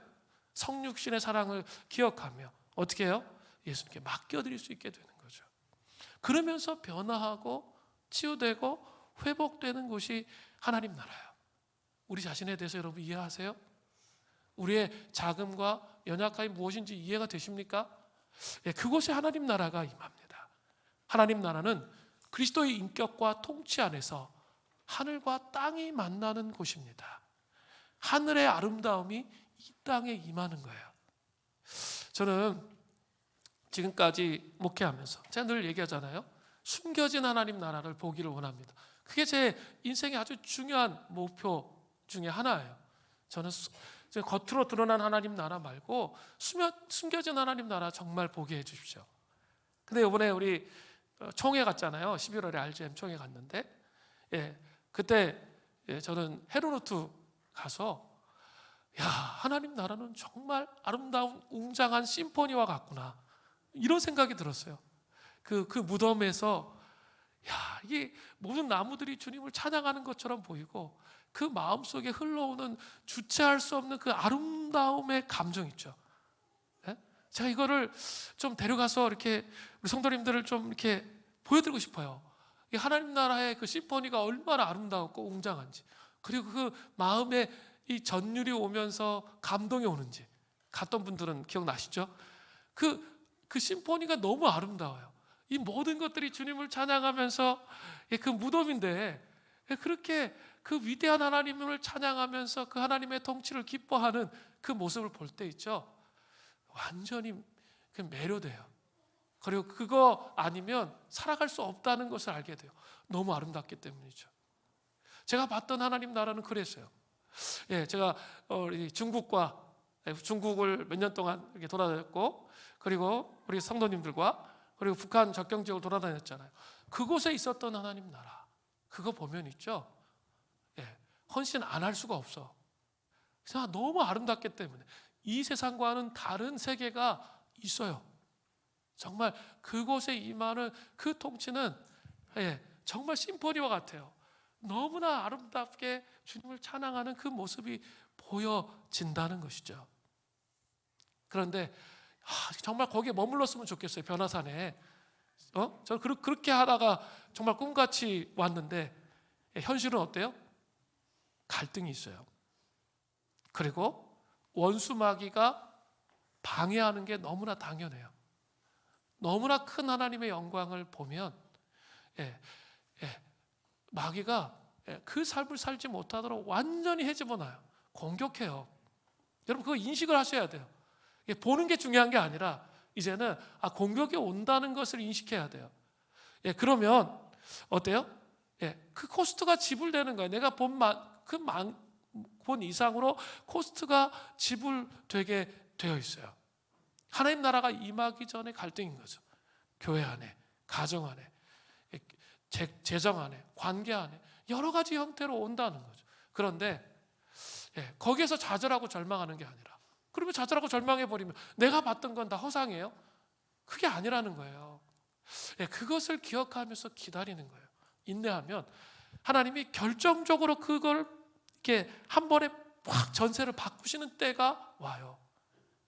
성육신의 사랑을 기억하며 어떻게 해요? 예수님께 맡겨드릴 수 있게 되는 거죠. 그러면서 변화하고 치유되고 회복되는 것이 하나님 나라예요. 우리 자신에 대해서 여러분 이해하세요? 우리의 자금과 연약함이 무엇인지 이해가 되십니까? 그곳에 하나님 나라가 임합니다. 하나님 나라는 그리스도의 인격과 통치 안에서 하늘과 땅이 만나는 곳입니다. 하늘의 아름다움이 이 땅에 임하는 거예요. 저는 지금까지 목회하면서 제가 늘 얘기하잖아요. 숨겨진 하나님 나라를 보기를 원합니다. 그게 제 인생의 아주 중요한 목표 중에 하나예요. 저는 겉으로 드러난 하나님 나라 말고 숨겨진 하나님 나라 정말 보게 해 주십시오. 근데 이번에 우리 총회 갔잖아요. 11월에 RGM 총회 갔는데 그때 저는 헤르노트 가서 하나님 나라는 정말 아름다운 웅장한 심포니와 같구나 이런 생각이 들었어요. 그 무덤에서 이게 모든 나무들이 주님을 찬양하는 것처럼 보이고 그 마음속에 흘러오는 주체할 수 없는 그 아름다움의 감정 있죠. 제가 이거를 좀 데려가서 이렇게 우리 성도님들을 좀 이렇게 보여드리고 싶어요. 하나님 나라의 그 심포니가 얼마나 아름다웠고 웅장한지, 그리고 그 마음에 이 전율이 오면서 감동이 오는지. 갔던 분들은 기억나시죠? 그 심포니가 너무 아름다워요. 이 모든 것들이 주님을 찬양하면서 그 무덤인데 그렇게 그 위대한 하나님을 찬양하면서 그 하나님의 통치를 기뻐하는 그 모습을 볼 때 있죠. 완전히 매료돼요. 그리고 그거 아니면 살아갈 수 없다는 것을 알게 돼요. 너무 아름답기 때문이죠. 제가 봤던 하나님 나라는 그랬어요. 제가 중국을 몇 년 동안 이렇게 돌아다녔고, 그리고 우리 성도님들과 그리고 북한 접경 지역을 돌아다녔잖아요. 그곳에 있었던 하나님 나라, 그거 보면 있죠. 헌신 안 할 수가 없어. 그냥 너무 아름답기 때문에 이 세상과는 다른 세계가 있어요. 정말 그곳에 임하는 그 통치는 정말 심포니와 같아요. 너무나 아름답게 주님을 찬양하는 그 모습이 보여진다는 것이죠. 그런데 정말 거기에 머물렀으면 좋겠어요. 변화산에. 저는 그렇게 하다가 정말 꿈같이 왔는데 현실은 어때요? 갈등이 있어요. 그리고 원수 마귀가 방해하는 게 너무나 당연해요. 너무나 큰 하나님의 영광을 보면 마귀가 그 삶을 살지 못하도록 완전히 헤집어놔요. 공격해요. 여러분 그거 인식을 하셔야 돼요. 보는 게 중요한 게 아니라 이제는 공격이 온다는 것을 인식해야 돼요. 그러면 어때요? 그 코스트가 지불되는 거예요. 내가 본 이상으로 코스트가 지불되게 되어 있어요. 하나님 나라가 임하기 전에 갈등인 거죠. 교회 안에, 가정 안에, 재정 안에, 관계 안에 여러 가지 형태로 온다는 거죠. 그런데 거기에서 좌절하고 절망하는 게 아니라, 그러면 좌절하고 절망해버리면 내가 받던 건 다 허상이에요? 그게 아니라는 거예요. 그것을 기억하면서 기다리는 거예요. 인내하면 하나님이 결정적으로 그걸 이렇게 한 번에 확 전세를 바꾸시는 때가 와요.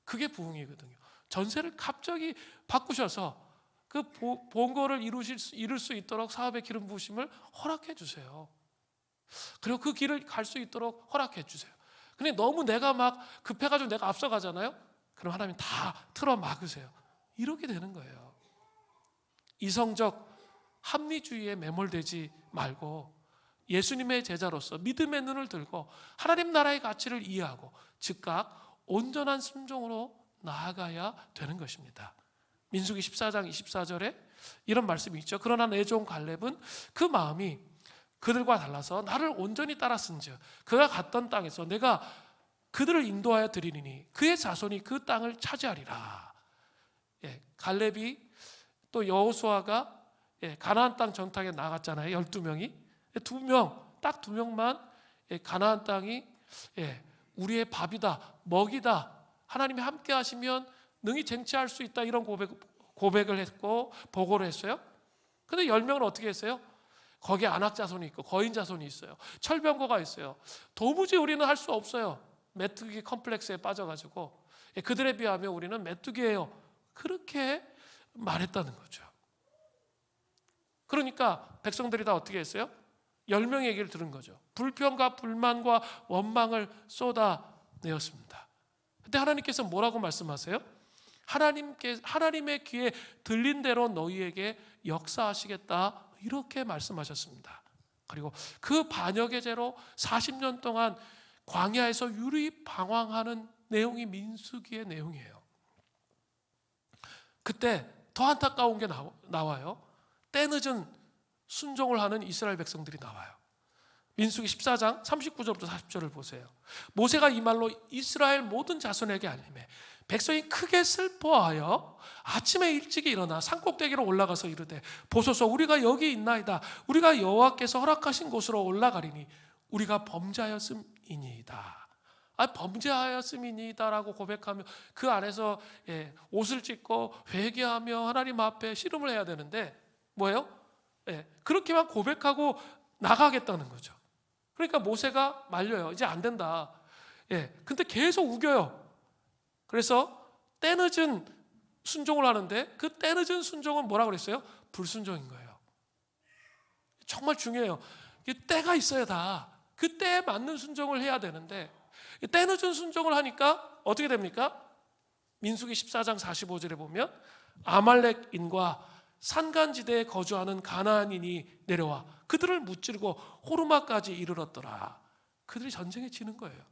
그게 부흥이거든요. 전세를 갑자기 바꾸셔서 그 본거를 이룰 수 있도록 사업의 기름 부으심을 허락해 주세요. 그리고 그 길을 갈 수 있도록 허락해 주세요. 근데 너무 내가 막 급해가지고 내가 앞서가잖아요. 그럼 하나님 다 틀어 막으세요. 이렇게 되는 거예요. 이성적 합리주의에 매몰되지 말고 예수님의 제자로서 믿음의 눈을 들고 하나님 나라의 가치를 이해하고 즉각 온전한 순종으로 나아가야 되는 것입니다. 민수기 14장 24절에 이런 말씀이 있죠. 그러나 내 종 갈렙은 그 마음이 그들과 달라서 나를 온전히 따랐은즉 그가 갔던 땅에서 내가 그들을 인도하여 드리리니 그의 자손이 그 땅을 차지하리라. 갈렙이 또 여호수아가 가나안 땅 정탐에 나갔잖아요. 12명이 딱 두 명만 가나안 땅이 우리의 밥이다, 먹이다, 하나님이 함께 하시면 능히 쟁취할 수 있다, 이런 고백을 했고 보고를 했어요. 근데 10명은 어떻게 했어요? 거기에 안악 자손이 있고 거인 자손이 있어요. 철병거가 있어요. 도무지 우리는 할 수 없어요. 메뚜기 컴플렉스에 빠져가지고 그들에 비하면 우리는 메뚜기예요. 그렇게 말했다는 거죠. 그러니까 백성들이 다 어떻게 했어요? 10명의 얘기를 들은 거죠. 불평과 불만과 원망을 쏟아내었습니다. 근데 하나님께서 뭐라고 말씀하세요? 하나님의 귀에 들린 대로 너희에게 역사하시겠다, 이렇게 말씀하셨습니다. 그리고 그 반역의 죄로 40년 동안 광야에서 유리 방황하는 내용이 민수기의 내용이에요. 그때 더 안타까운 게 나와요. 때늦은 순종을 하는 이스라엘 백성들이 나와요. 민수기 14장 39절부터 40절을 보세요. 모세가 이 말로 이스라엘 모든 자손에게 알림해 백성이 크게 슬퍼하여 아침에 일찍이 일어나 산꼭대기로 올라가서 이르되 보소서 우리가 여기 있나이다. 우리가 여호와께서 허락하신 곳으로 올라가리니 우리가 범죄하였음이니이다. 범죄하였음이니이다라고 고백하며 그 안에서 옷을 찢고 회개하며 하나님 앞에 씨름을 해야 되는데 뭐예요? 그렇게만 고백하고 나가겠다는 거죠. 그러니까 모세가 말려요. 이제 안 된다. 근데 계속 우겨요. 그래서 때늦은 순종을 하는데 그 때늦은 순종은 뭐라고 그랬어요? 불순종인 거예요. 정말 중요해요. 때가 있어야 다. 그 때에 맞는 순종을 해야 되는데 때늦은 순종을 하니까 어떻게 됩니까? 민수기 14장 45절에 보면 아말렉인과 산간지대에 거주하는 가나안인이 내려와 그들을 무찌르고 호르마까지 이르렀더라. 그들이 전쟁에 지는 거예요.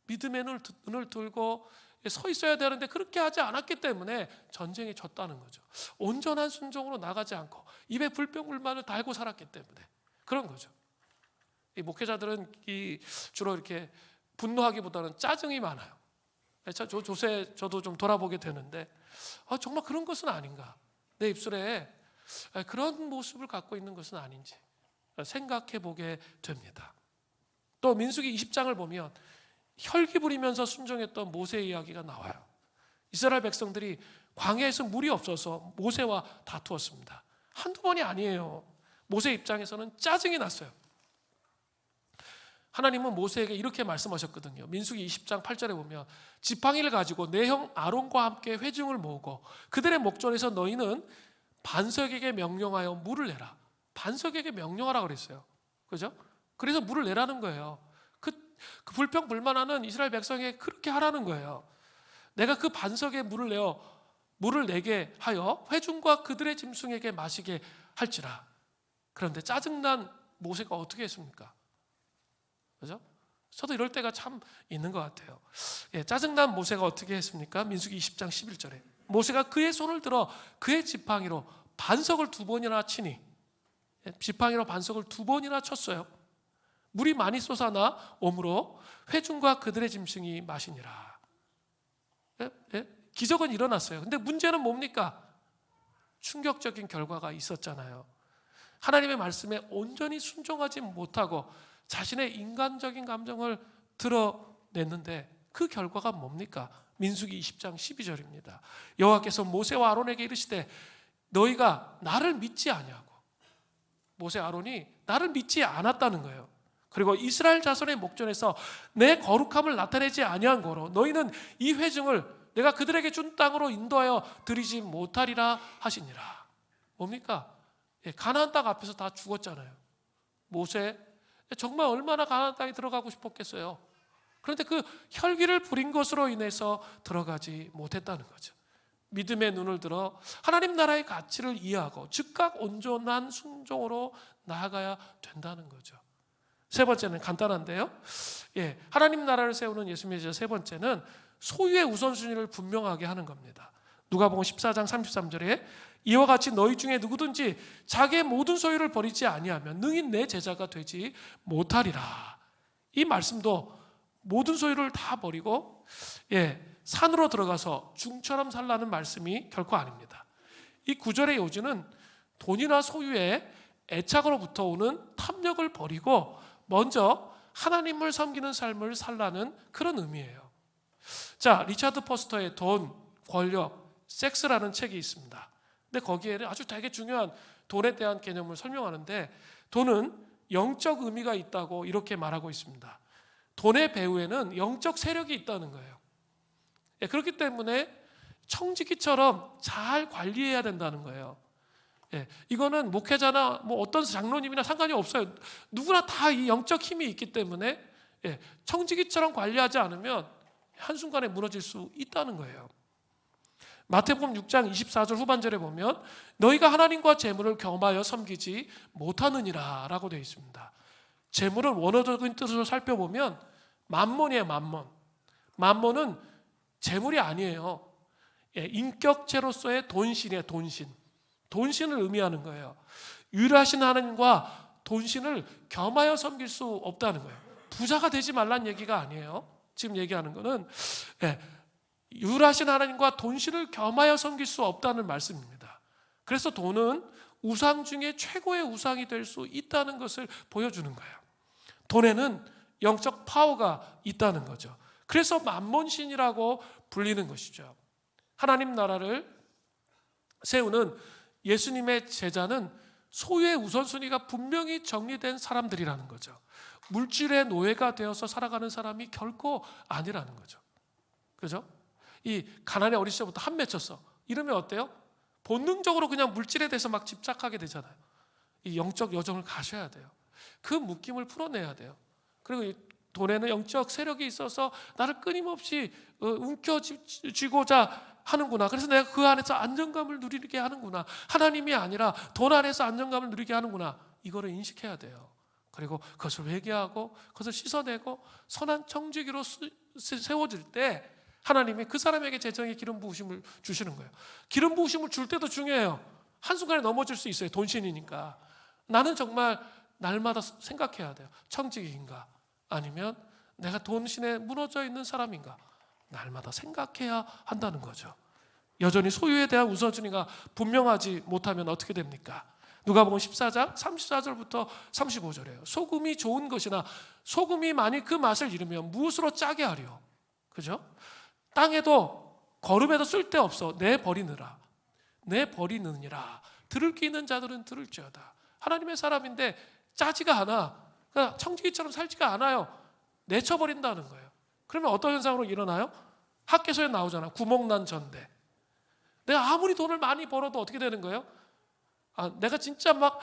믿음의 눈을 들고 서 있어야 되는데 그렇게 하지 않았기 때문에 전쟁에 졌다는 거죠. 온전한 순종으로 나가지 않고 입에 불평불만을 달고 살았기 때문에 그런 거죠. 이 목회자들은 주로 이렇게 분노하기보다는 짜증이 많아요. 저도 좀 돌아보게 되는데 정말 그런 것은 아닌가, 내 입술에 그런 모습을 갖고 있는 것은 아닌지 생각해 보게 됩니다. 또 민수기 20장을 보면 혈기 부리면서 순종했던 모세의 이야기가 나와요. 이스라엘 백성들이 광야에서 물이 없어서 모세와 다투었습니다. 한두 번이 아니에요. 모세 입장에서는 짜증이 났어요. 하나님은 모세에게 이렇게 말씀하셨거든요. 민수기 20장 8절에 보면 지팡이를 가지고 내 형 아론과 함께 회중을 모으고 그들의 목전에서 너희는 반석에게 명령하여 물을 내라. 반석에게 명령하라 그랬어요. 그죠? 그래서 물을 내라는 거예요. 그 불평불만하는 이스라엘 백성에게 그렇게 하라는 거예요. 내가 그 반석에 물을 내게 하여 회중과 그들의 짐승에게 마시게 할지라. 그런데 짜증난 모세가 어떻게 했습니까? 그죠? 저도 이럴 때가 참 있는 것 같아요. 짜증난 모세가 어떻게 했습니까? 민수기 20장 11절에 모세가 그의 손을 들어 그의 지팡이로 반석을 2번이나 치니, 지팡이로 반석을 2번이나 쳤어요. 물이 많이 솟아나 오므로 회중과 그들의 짐승이 마시니라. 기적은 일어났어요. 근데 문제는 뭡니까? 충격적인 결과가 있었잖아요. 하나님의 말씀에 온전히 순종하지 못하고 자신의 인간적인 감정을 드러냈는데 그 결과가 뭡니까? 민수기 20장 12절입니다. 여호와께서 모세와 아론에게 이르시되 너희가 나를 믿지 아니하고, 모세 아론이 나를 믿지 않았다는 거예요. 그리고 이스라엘 자손의 목전에서 내 거룩함을 나타내지 아니한 거로 너희는 이 회중을 내가 그들에게 준 땅으로 인도하여 드리지 못하리라 하시니라. 뭡니까? 가나안 땅 앞에서 다 죽었잖아요. 모세 정말 얼마나 가나안 땅에 들어가고 싶었겠어요. 그런데 그 혈기를 부린 것으로 인해서 들어가지 못했다는 거죠. 믿음의 눈을 들어 하나님 나라의 가치를 이해하고 즉각 온전한 순종으로 나아가야 된다는 거죠. 세 번째는 간단한데요. 하나님 나라를 세우는 예수님의 제자 세 번째는 소유의 우선순위를 분명하게 하는 겁니다. 누가복음 14장 33절에 이와 같이 너희 중에 누구든지 자기의 모든 소유를 버리지 아니하면 능히 내 제자가 되지 못하리라. 이 말씀도 모든 소유를 다 버리고 산으로 들어가서 중처럼 살라는 말씀이 결코 아닙니다. 이 구절의 요지는 돈이나 소유에 애착으로부터 오는 탐욕을 버리고 먼저 하나님을 섬기는 삶을 살라는 그런 의미예요. 자, 리차드 포스터의 돈, 권력, 섹스라는 책이 있습니다. 근데 거기에 아주 되게 중요한 돈에 대한 개념을 설명하는데 돈은 영적 의미가 있다고 이렇게 말하고 있습니다. 돈의 배후에는 영적 세력이 있다는 거예요. 그렇기 때문에 청지기처럼 잘 관리해야 된다는 거예요. 이거는 목회자나 뭐 어떤 장로님이나 상관이 없어요. 누구나 다 이 영적 힘이 있기 때문에 청지기처럼 관리하지 않으면 한순간에 무너질 수 있다는 거예요. 마태복음 6장 24절 후반절에 보면 너희가 하나님과 재물을 겸하여 섬기지 못하느니라 라고 되어 있습니다. 재물은 원어적인 뜻으로 살펴보면 만몬이에요. 만몬은 재물이 아니에요. 인격체로서의 돈신이에요. 돈신을 의미하는 거예요. 유일하신 하나님과 돈신을 겸하여 섬길 수 없다는 거예요. 부자가 되지 말란 얘기가 아니에요. 지금 얘기하는 거는 유일하신 하나님과 돈신을 겸하여 섬길 수 없다는 말씀입니다. 그래서 돈은 우상 중에 최고의 우상이 될 수 있다는 것을 보여주는 거예요. 돈에는 영적 파워가 있다는 거죠. 그래서 만몬신이라고 불리는 것이죠. 하나님 나라를 세우는 예수님의 제자는 소유의 우선순위가 분명히 정리된 사람들이라는 거죠. 물질의 노예가 되어서 살아가는 사람이 결코 아니라는 거죠. 그죠? 이 가난의 어린 시절부터 한 맺혔어. 이러면 어때요? 본능적으로 그냥 물질에 대해서 막 집착하게 되잖아요. 이 영적 여정을 가셔야 돼요. 그 묶임을 풀어내야 돼요. 그리고 이 돈에는 영적 세력이 있어서 나를 끊임없이 움켜쥐고자 하는구나. 그래서 내가 그 안에서 안정감을 누리게 하는구나. 하나님이 아니라 돈 안에서 안정감을 누리게 하는구나. 이거를 인식해야 돼요. 그리고 그것을 회개하고 그것을 씻어내고 선한 청지기로 세워질 때 하나님이 그 사람에게 재정의 기름 부으심을 주시는 거예요. 기름 부으심을 줄 때도 중요해요. 한순간에 넘어질 수 있어요. 돈신이니까. 나는 정말 날마다 생각해야 돼요. 청지기인가? 아니면 내가 돈신에 무너져 있는 사람인가? 날마다 생각해야 한다는 거죠. 여전히 소유에 대한 우선순위가 분명하지 못하면 어떻게 됩니까? 누가복음 14장 34절부터 35절이에요. 소금이 좋은 것이나 소금이 만일 그 맛을 잃으면 무엇으로 짜게 하려? 그죠? 땅에도 거름에도 쓸데없어 내버리느니라. 들을 기 있는 자들은 들을지어다. 하나님의 사람인데 짜지가 않아. 그러니까 청지기처럼 살지가 않아요. 내쳐버린다는 거예요. 그러면 어떤 현상으로 일어나요? 학개서에 나오잖아. 구멍난 전대. 내가 아무리 돈을 많이 벌어도 어떻게 되는 거예요? 내가 진짜 막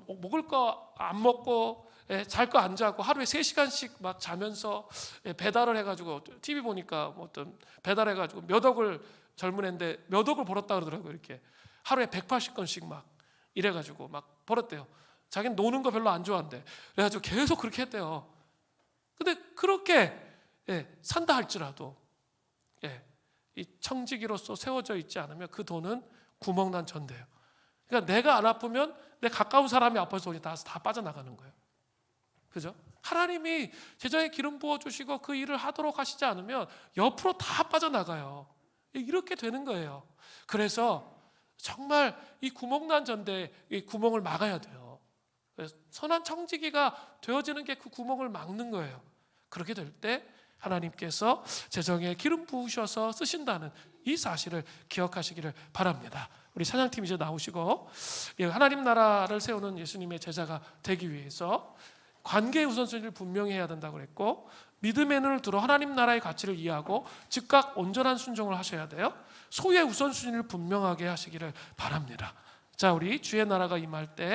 먹을 거 안 먹고 잘 거 안 자고 하루에 3시간씩 막 자면서 배달을 해가지고 TV 보니까 뭐 어떤 배달해가지고 몇 억을 젊은 애인데 몇 억을 벌었다 그러더라고요. 이렇게 하루에 180건씩 막 이래가지고 막 벌었대요. 자기는 노는 거 별로 안 좋아한대. 그래가지고 계속 그렇게 했대요. 근데 그렇게 산다 할지라도 이 청지기로서 세워져 있지 않으면 그 돈은 구멍난 전대예요. 그러니까 내가 안 아프면 내 가까운 사람이 아파서 돈이 다 빠져나가는 거예요. 그죠? 하나님이 재정에 기름 부어주시고 그 일을 하도록 하시지 않으면 옆으로 다 빠져나가요. 이렇게 되는 거예요. 그래서 정말 이 구멍난 전대에 이 구멍을 막아야 돼요. 그래서 선한 청지기가 되어지는 게 그 구멍을 막는 거예요. 그렇게 될 때 하나님께서 재정에 기름 부으셔서 쓰신다는 이 사실을 기억하시기를 바랍니다. 우리 찬양팀 이제 나오시고, 하나님 나라를 세우는 예수님의 제자가 되기 위해서 관계의 우선순위를 분명히 해야 된다고 그랬고, 믿음의 눈을 들어 하나님 나라의 가치를 이해하고 즉각 온전한 순종을 하셔야 돼요. 소유의 우선순위를 분명하게 하시기를 바랍니다. 자, 우리 주의 나라가 임할 때